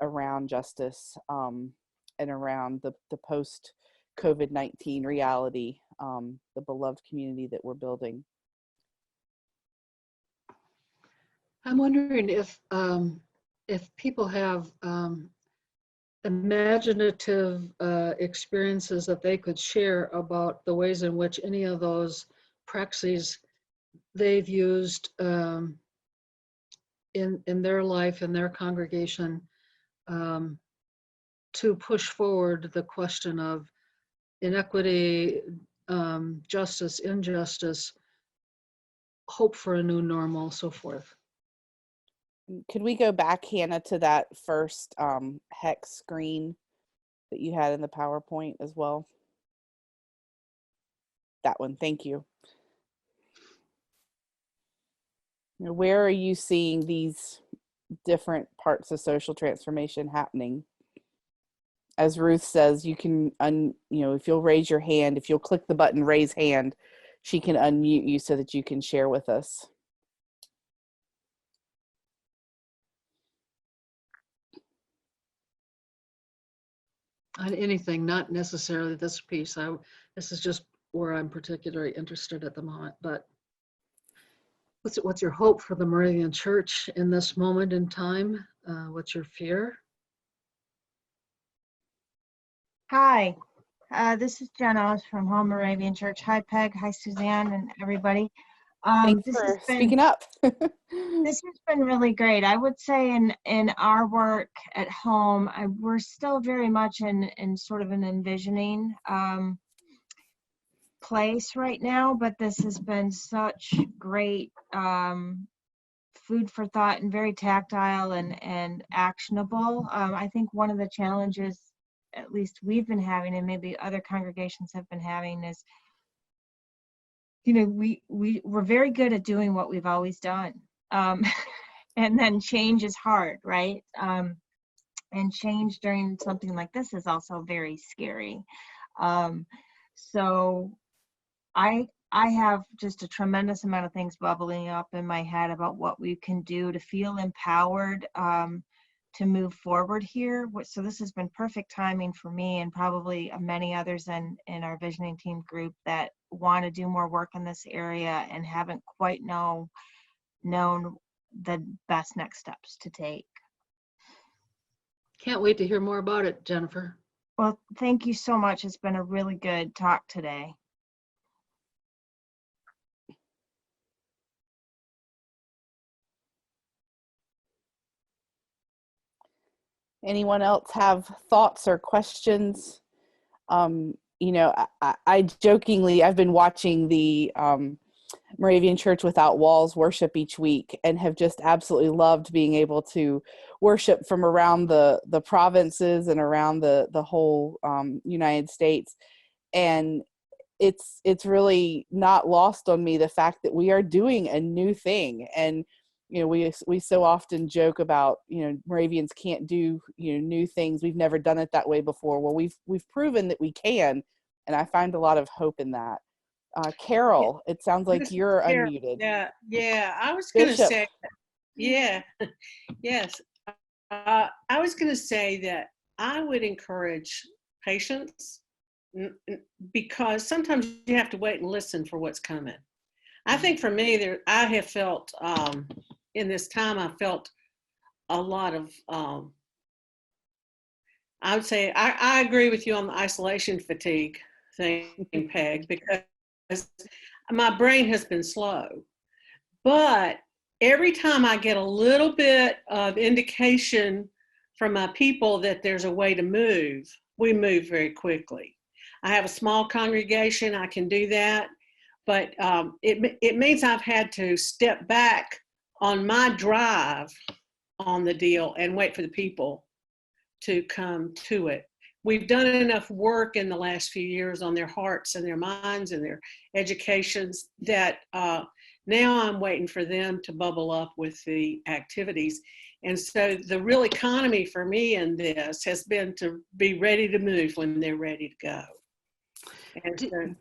around justice and around the post-COVID-19 reality, the beloved community that we're building. I'm wondering if people have imaginative experiences that they could share about the ways in which any of those praxis they've used in their life, in their congregation, to push forward the question of inequity, justice, injustice, hope for a new normal, so forth. Could we go back, Hannah, to that first hex screen that you had in the PowerPoint as well? That one, thank you. Where are you seeing these different parts of social transformation happening? As Ruth says, you can, if you'll raise your hand, if you'll click the button, raise hand, she can unmute you so that you can share with us. On anything, not necessarily this piece. This is just where I'm particularly interested at the moment. But what's your hope for the Moravian Church in this moment in time? What's your fear? Hi, this is Jenna from Home Moravian Church. Hi, Peg. Hi, Suzanne, and everybody. Thanks for speaking up. This has been really great. I would say in our work at home, we're still very much in sort of an envisioning place right now, but this has been such great food for thought and very tactile and actionable. I think one of the challenges, at least we've been having, and maybe other congregations have been having, is we're very good at doing what we've always done. And then change is hard, right? And change during something like this is also very scary. So I have just a tremendous amount of things bubbling up in my head about what we can do to feel empowered to move forward here. So this has been perfect timing for me, and probably many others in our visioning team group that want to do more work in this area and haven't quite known the best next steps to take. Can't wait to hear more about it, Jennifer. Well, thank you so much. It's been a really good talk today. Anyone else have thoughts or questions? I jokingly, I've been watching the Moravian Church Without Walls worship each week, and have just absolutely loved being able to worship from around the provinces and around the whole United States. And it's really not lost on me the fact that we are doing a new thing. And we so often joke about, Moravians can't do, new things. We've never done it that way before. Well, we've proven that we can, and I find a lot of hope in that. Carol, it sounds like you're Carol, unmuted. yeah. I was going to Bishop. say, yeah, yes. I was going to say that I would encourage patience, because sometimes you have to wait and listen for what's coming. I think for me, I have felt in this time, I felt a lot of, I would say, I agree with you on the isolation fatigue thing, Peg, because my brain has been slow. But every time I get a little bit of indication from my people that there's a way to move, we move very quickly. I have a small congregation, I can do that. But it means I've had to step back on my drive on the deal and wait for the people to come to it. We've done enough work in the last few years on their hearts and their minds and their educations that now I'm waiting for them to bubble up with the activities. And so the real economy for me in this has been to be ready to move when they're ready to go. And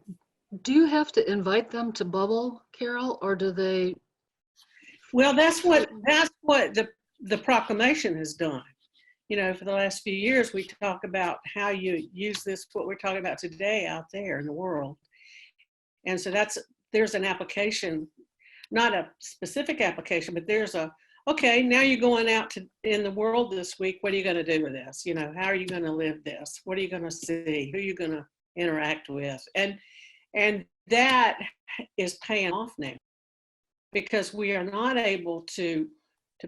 do you have to invite them to bubble, Carol, or do they? Well, that's what the proclamation has done. For the last few years, we talk about how you use this, what we're talking about today out there in the world. And so there's an application, not a specific application, but there's okay, now you're going out in the world this week. What are you going to do with this? How are you going to live this? What are you going to see? Who are you going to interact with? And that is paying off now, because we are not able to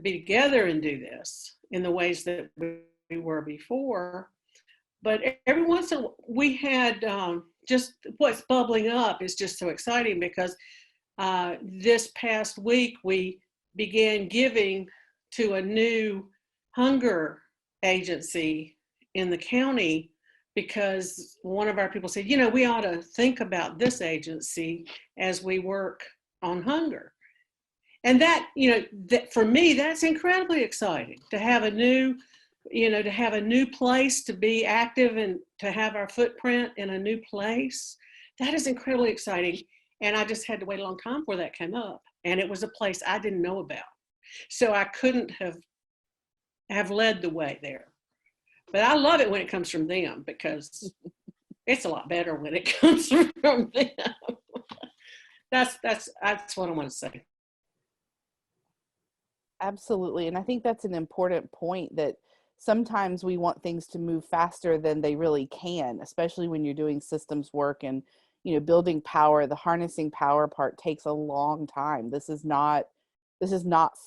be together and do this in the ways that we were before. But every once in a while, we had just what's bubbling up is just so exciting, because this past week we began giving to a new hunger agency in the county, because one of our people said, we ought to think about this agency as we work on hunger. And that, that for me, that's incredibly exciting to have a new, to have a new place to be active and to have our footprint in a new place. That is incredibly exciting. And I just had to wait a long time before that came up. And it was a place I didn't know about. So I couldn't have led the way there. But I love it when it comes from them, because it's a lot better when it comes from them. That's what I want to say. Absolutely. And I think that's an important point, that sometimes we want things to move faster than they really can, especially when you're doing systems work and, building power. The harnessing power part takes a long time. This is not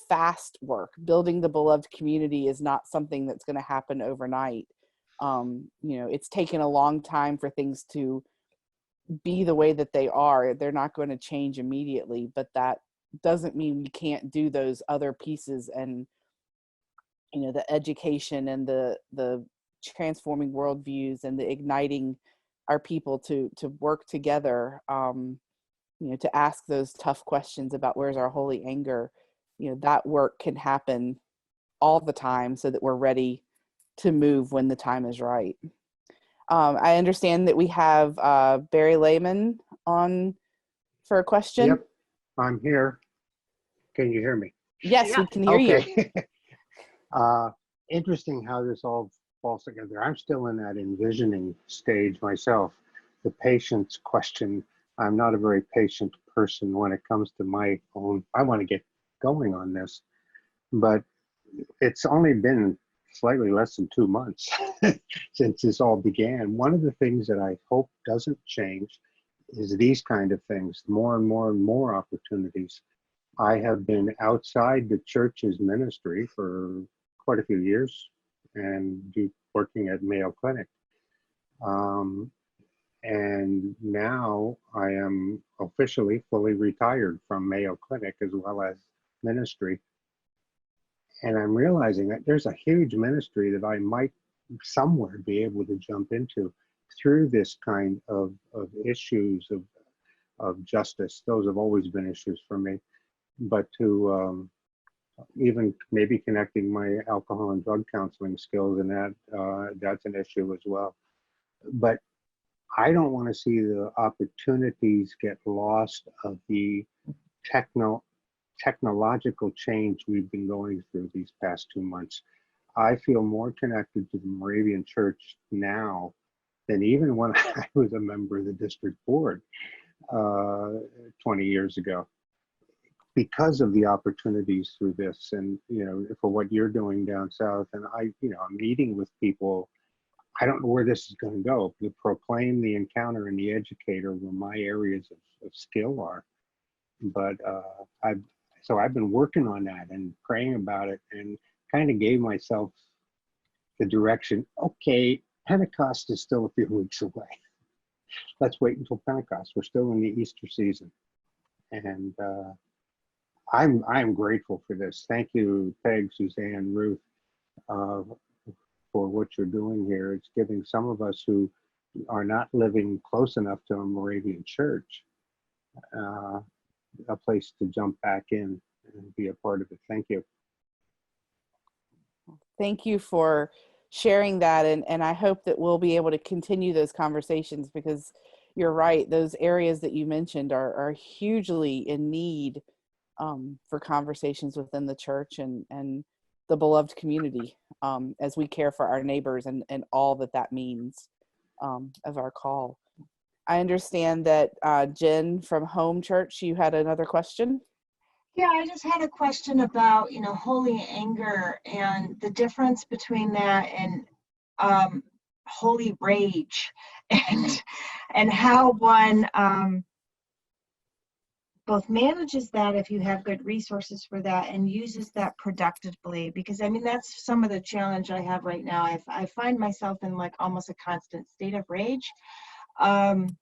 fast work. Building the beloved community is not something that's going to happen overnight. It's taken a long time for things to be the way that they are. They're not going to change immediately, but that doesn't mean we can't do those other pieces, and the education and the transforming worldviews and the igniting our people to work together, to ask those tough questions about where's our holy anger. That work can happen all the time so that we're ready to move when the time is right. I understand that we have Barry Lehman on for a question. Yep, I'm here. Can you hear me? Yes, Yeah. we can hear you. Interesting how this all falls together. I'm still in that envisioning stage myself. The patience question, I'm not a very patient person when it comes to my own, I want to get going on this, but it's only been slightly less than 2 months since this all began. One of the things that I hope doesn't change is these kind of things, more and more and more opportunities. I have been outside the church's ministry for quite a few years and working at Mayo Clinic. And now I am officially fully retired from Mayo Clinic as well as ministry. And I'm realizing that there's a huge ministry that I might somewhere be able to jump into. through this kind of issues of justice. Those have always been issues for me. But to even maybe connecting my alcohol and drug counseling skills, and that's an issue as well. But I don't want to see the opportunities get lost of the technological change we've been going through these past 2 months. I feel more connected to the Moravian Church now than even when I was a member of the district board 20 years ago, because of the opportunities through this, and for what you're doing down south. And I'm meeting with people. I don't know where this is going to go. The proclaim, the encounter, and the educator were my areas of skill are. But I've been working on that and praying about it, and kind of gave myself the direction. Okay, Pentecost is still a few weeks away. Let's wait until Pentecost. We're still in the Easter season, and I'm grateful for this. Thank you, Peg, Suzanne, Ruth, for what you're doing here. It's giving some of us who are not living close enough to a Moravian church a place to jump back in and be a part of it. Thank you. Thank you for sharing that, and I hope that we'll be able to continue those conversations, because you're right, those areas that you mentioned are hugely in need for conversations within the church and the beloved community, as we care for our neighbors and all that means of our call. I understand that Jen from Home Church, you had another question? Yeah, I just had a question about, holy anger and the difference between that and holy rage, and how one both manages that, if you have good resources for that, and uses that productively. Because that's some of the challenge I have right now. I find myself in like almost a constant state of rage. And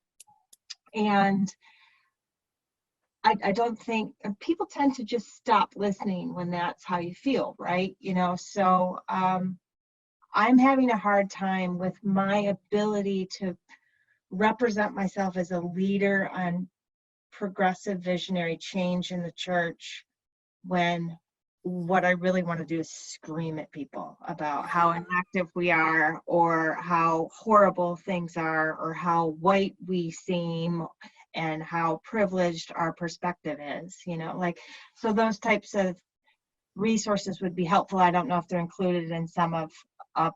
I don't think people tend to just stop listening when that's how you feel, right? So I'm having a hard time with my ability to represent myself as a leader on progressive visionary change in the church, when what I really want to do is scream at people about how inactive we are, or how horrible things are, or how white we seem, and how privileged our perspective is, so those types of resources would be helpful. I don't know if they're included in some of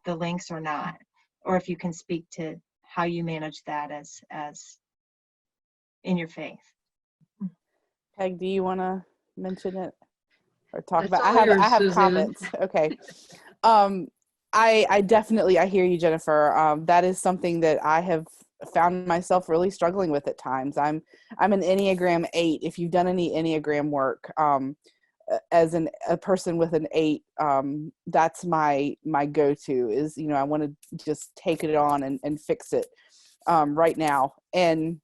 the links or not, or if you can speak to how you manage that as in your faith. Peg, do you want to mention it or talk It's about? all I yours, have Suzanne. comments. Okay. I definitely, I hear you, Jennifer. That is something that I have found myself really struggling with at times. I'm an Enneagram 8. If you've done any Enneagram work, as a person with an 8, that's my go-to is, I want to just take it on and fix it right now. And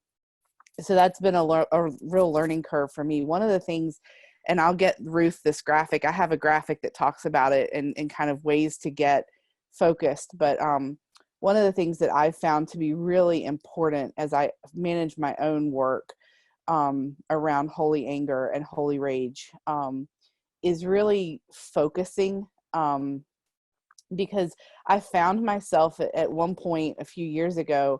so that's been a real learning curve for me. One of the things, and I'll get Ruth this graphic. I have a graphic that talks about it and kind of ways to get focused. But one of the things that I've found to be really important as I manage my own work around holy anger and holy rage is really focusing, because I found myself at one point a few years ago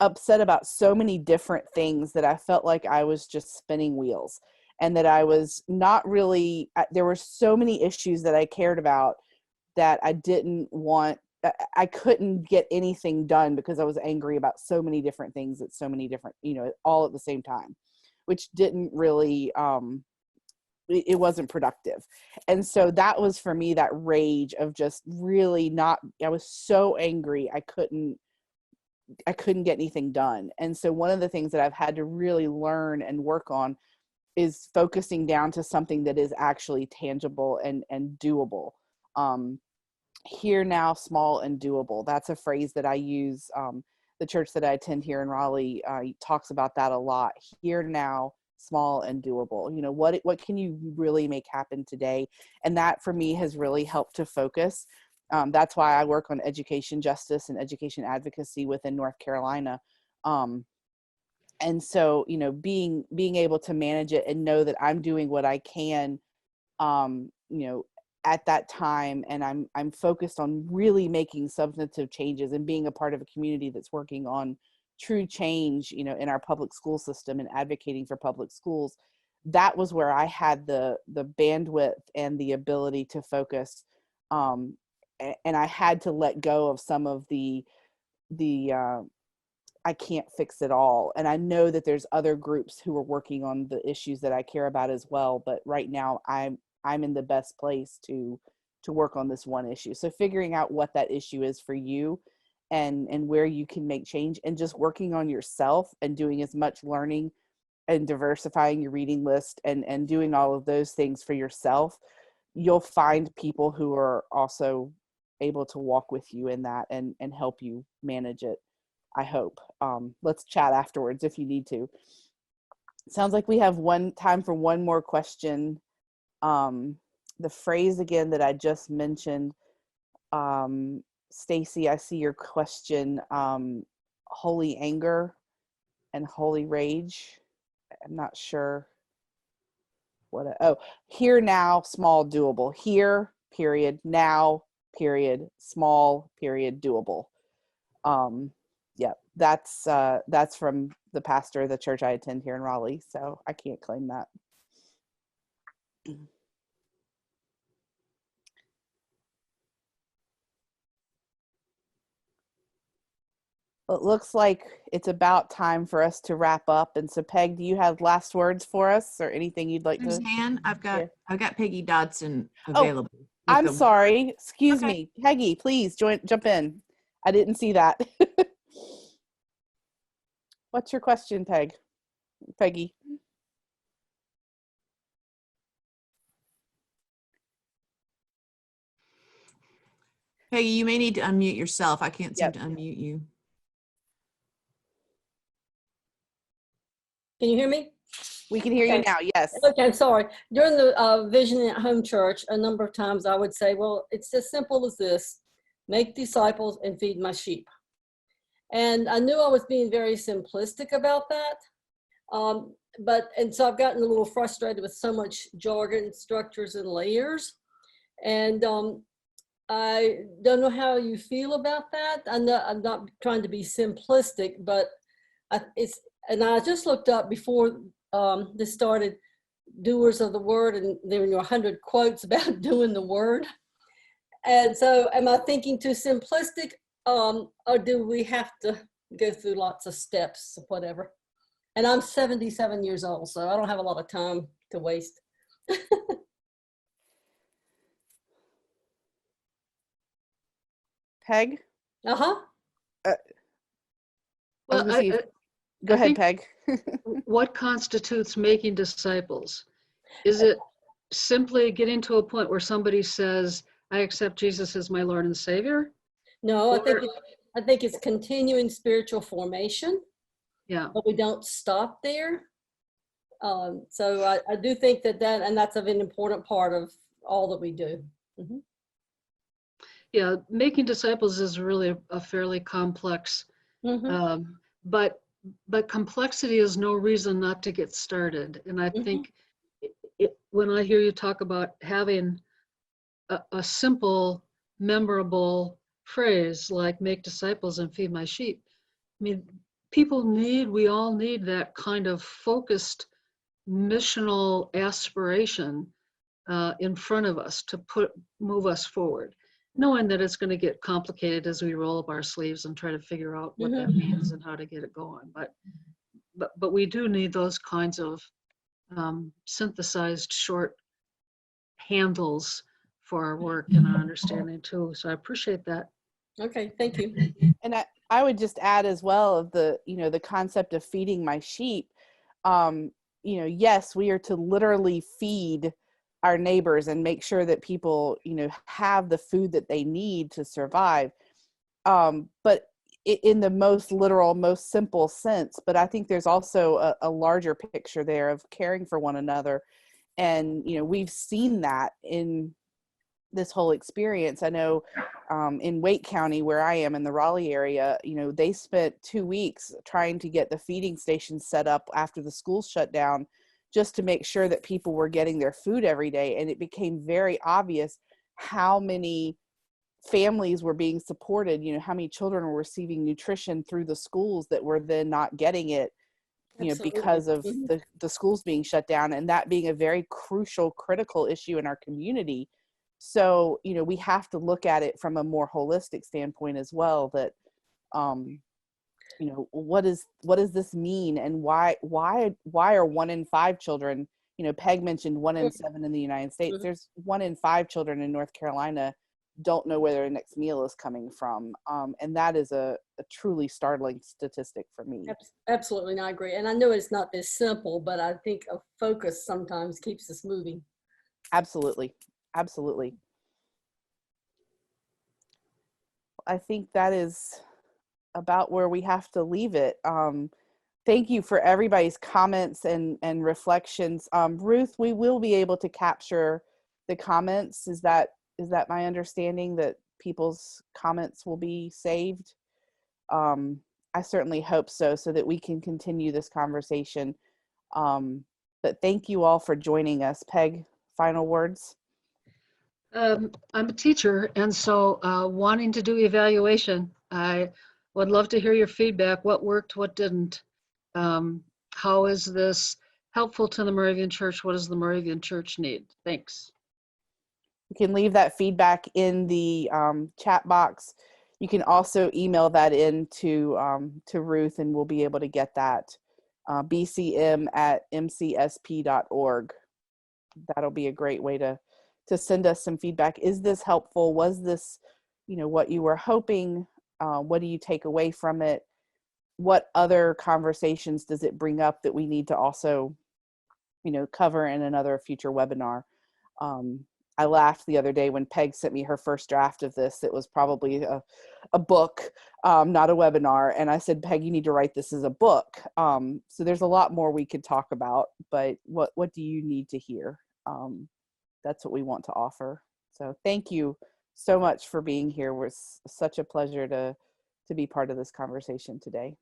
upset about so many different things that I felt like I was just spinning wheels, and that I was not really, there were so many issues that I cared about that I couldn't get anything done because I was angry about so many different things at so many different, all at the same time, which didn't really, it wasn't productive. And so that was for me, that rage of just really I was so angry. I couldn't get anything done. And so one of the things that I've had to really learn and work on is focusing down to something that is actually tangible and doable. Here, now, small and doable. That's a phrase that I use. The church that I attend here in Raleigh talks about that a lot. Here, now, small and doable. What can you really make happen today? And that for me has really helped to focus. That's why I work on education justice and education advocacy within North Carolina. And so, you know, being able to manage it and know that I'm doing what I can, you know, at that time, and I'm focused on really making substantive changes and being a part of a community that's working on true change, you know, in our public school system and advocating for public schools. That was where I had the bandwidth and the ability to focus. And I had to let go of some of the I can't fix it all. And I know that there's other groups who are working on the issues that I care about as well. But right now I'm in the best place to work on this one issue. So figuring out what that issue is for you and where you can make change, and just working on yourself and doing as much learning and diversifying your reading list and doing all of those things for yourself, you'll find people who are also able to walk with you in that and help you manage it. I hope. Let's chat afterwards if you need to. Sounds like we have time for one more question. The phrase again that I just mentioned, Stacy, I see your question, holy anger and holy rage. I'm not sure here, now, small, doable. Here, period, now, period, small, period, doable. Yeah, that's from the pastor of the church I attend here in Raleigh, so I can't claim that. It looks like it's about time for us to wrap up. And so, Peg, do you have last words for us or anything you'd like to? Suzanne, I've got Peggy Dodson Oh, available. I'm sorry. Excuse me. Peggy, please jump in. I didn't see that. What's your question, Peggy? Peggy, you may need to unmute yourself. I can't seem to unmute you. Can you hear me? We can hear you now, yes. Okay, I'm sorry. During the Vision at Home Church, a number of times I would say, well, it's as simple as this: make disciples and feed my sheep. And I knew I was being very simplistic about that. And so I've gotten a little frustrated with so much jargon, structures, and layers. And I don't know how you feel about that. I'm not trying to be simplistic, but and I just looked up before this started, doers of the word, and there were 100 quotes about doing the word. And so am I thinking too simplistic, or do we have to go through lots of steps or whatever? And I'm 77 years old, so I don't have a lot of time to waste. Peg? Uh-huh. Well, Go ahead, Peg. What constitutes making disciples? Is it simply getting to a point where somebody says, I accept Jesus as my Lord and Savior? No, I think it's continuing spiritual formation. Yeah. But we don't stop there. So I do think that's an important part of all that we do. Mm-hmm. Yeah, making disciples is really a fairly complex, Mm-hmm. but complexity is no reason not to get started. And I think when I hear you talk about having a simple, memorable phrase like make disciples and feed my sheep, I mean, we all need that kind of focused missional aspiration in front of us to move us forward, knowing that it's going to get complicated as we roll up our sleeves and try to figure out what that means and how to get it going. But we do need those kinds of synthesized short handles for our work and our understanding too. So I appreciate that. Okay, thank you. And I would just add as well of the concept of feeding my sheep. Yes, we are to literally feed our neighbors and make sure that people, have the food that they need to survive. But in the most literal, most simple sense. But I think there's also a larger picture there of caring for one another. And, we've seen that in this whole experience. I know in Wake County, where I am in the Raleigh area, you know, they spent 2 weeks trying to get the feeding stations set up after the schools shut down, just to make sure that people were getting their food every day. And it became very obvious how many families were being supported, you know, how many children were receiving nutrition through the schools that were then not getting it, you know, Absolutely. because of Mhm. the schools being shut down, and that being a very crucial, critical issue in our community. So, you know, we have to look at it from a more holistic standpoint as well, that, you know, what does this mean, and why are 1 in 5 children, you know, Peg mentioned 1 in 7 in the United States. Mhm. There's 1 in 5 children in North Carolina don't know where their next meal is coming from. And that is a truly startling statistic for me. Absolutely, I agree. And I know it's not this simple, but I think a focus sometimes keeps us moving. Absolutely. Absolutely. I think that is about where we have to leave it. Thank you for everybody's comments and reflections. Ruth, we will be able to capture the comments. Is that my understanding, that people's comments will be saved? I certainly hope so that we can continue this conversation. But thank you all for joining us. Peg, final words? I'm a teacher, and so wanting to do evaluation, I would love to hear your feedback. What worked, what didn't? How is this helpful to the Moravian Church? What does the Moravian Church need? Thanks. You can leave that feedback in the chat box. You can also email that in to Ruth, and we'll be able to get that. bcm@mcsp.org. That'll be a great way to send us some feedback. Is this helpful? Was this, you know, what you were hoping? What do you take away from it? What other conversations does it bring up that we need to also, you know, cover in another future webinar? I laughed the other day when Peg sent me her first draft of this. It was probably a book, not a webinar. And I said, Peg, you need to write this as a book. So there's a lot more we could talk about, but what do you need to hear? That's what we want to offer. So thank you so much for being here. It was such a pleasure to be part of this conversation today.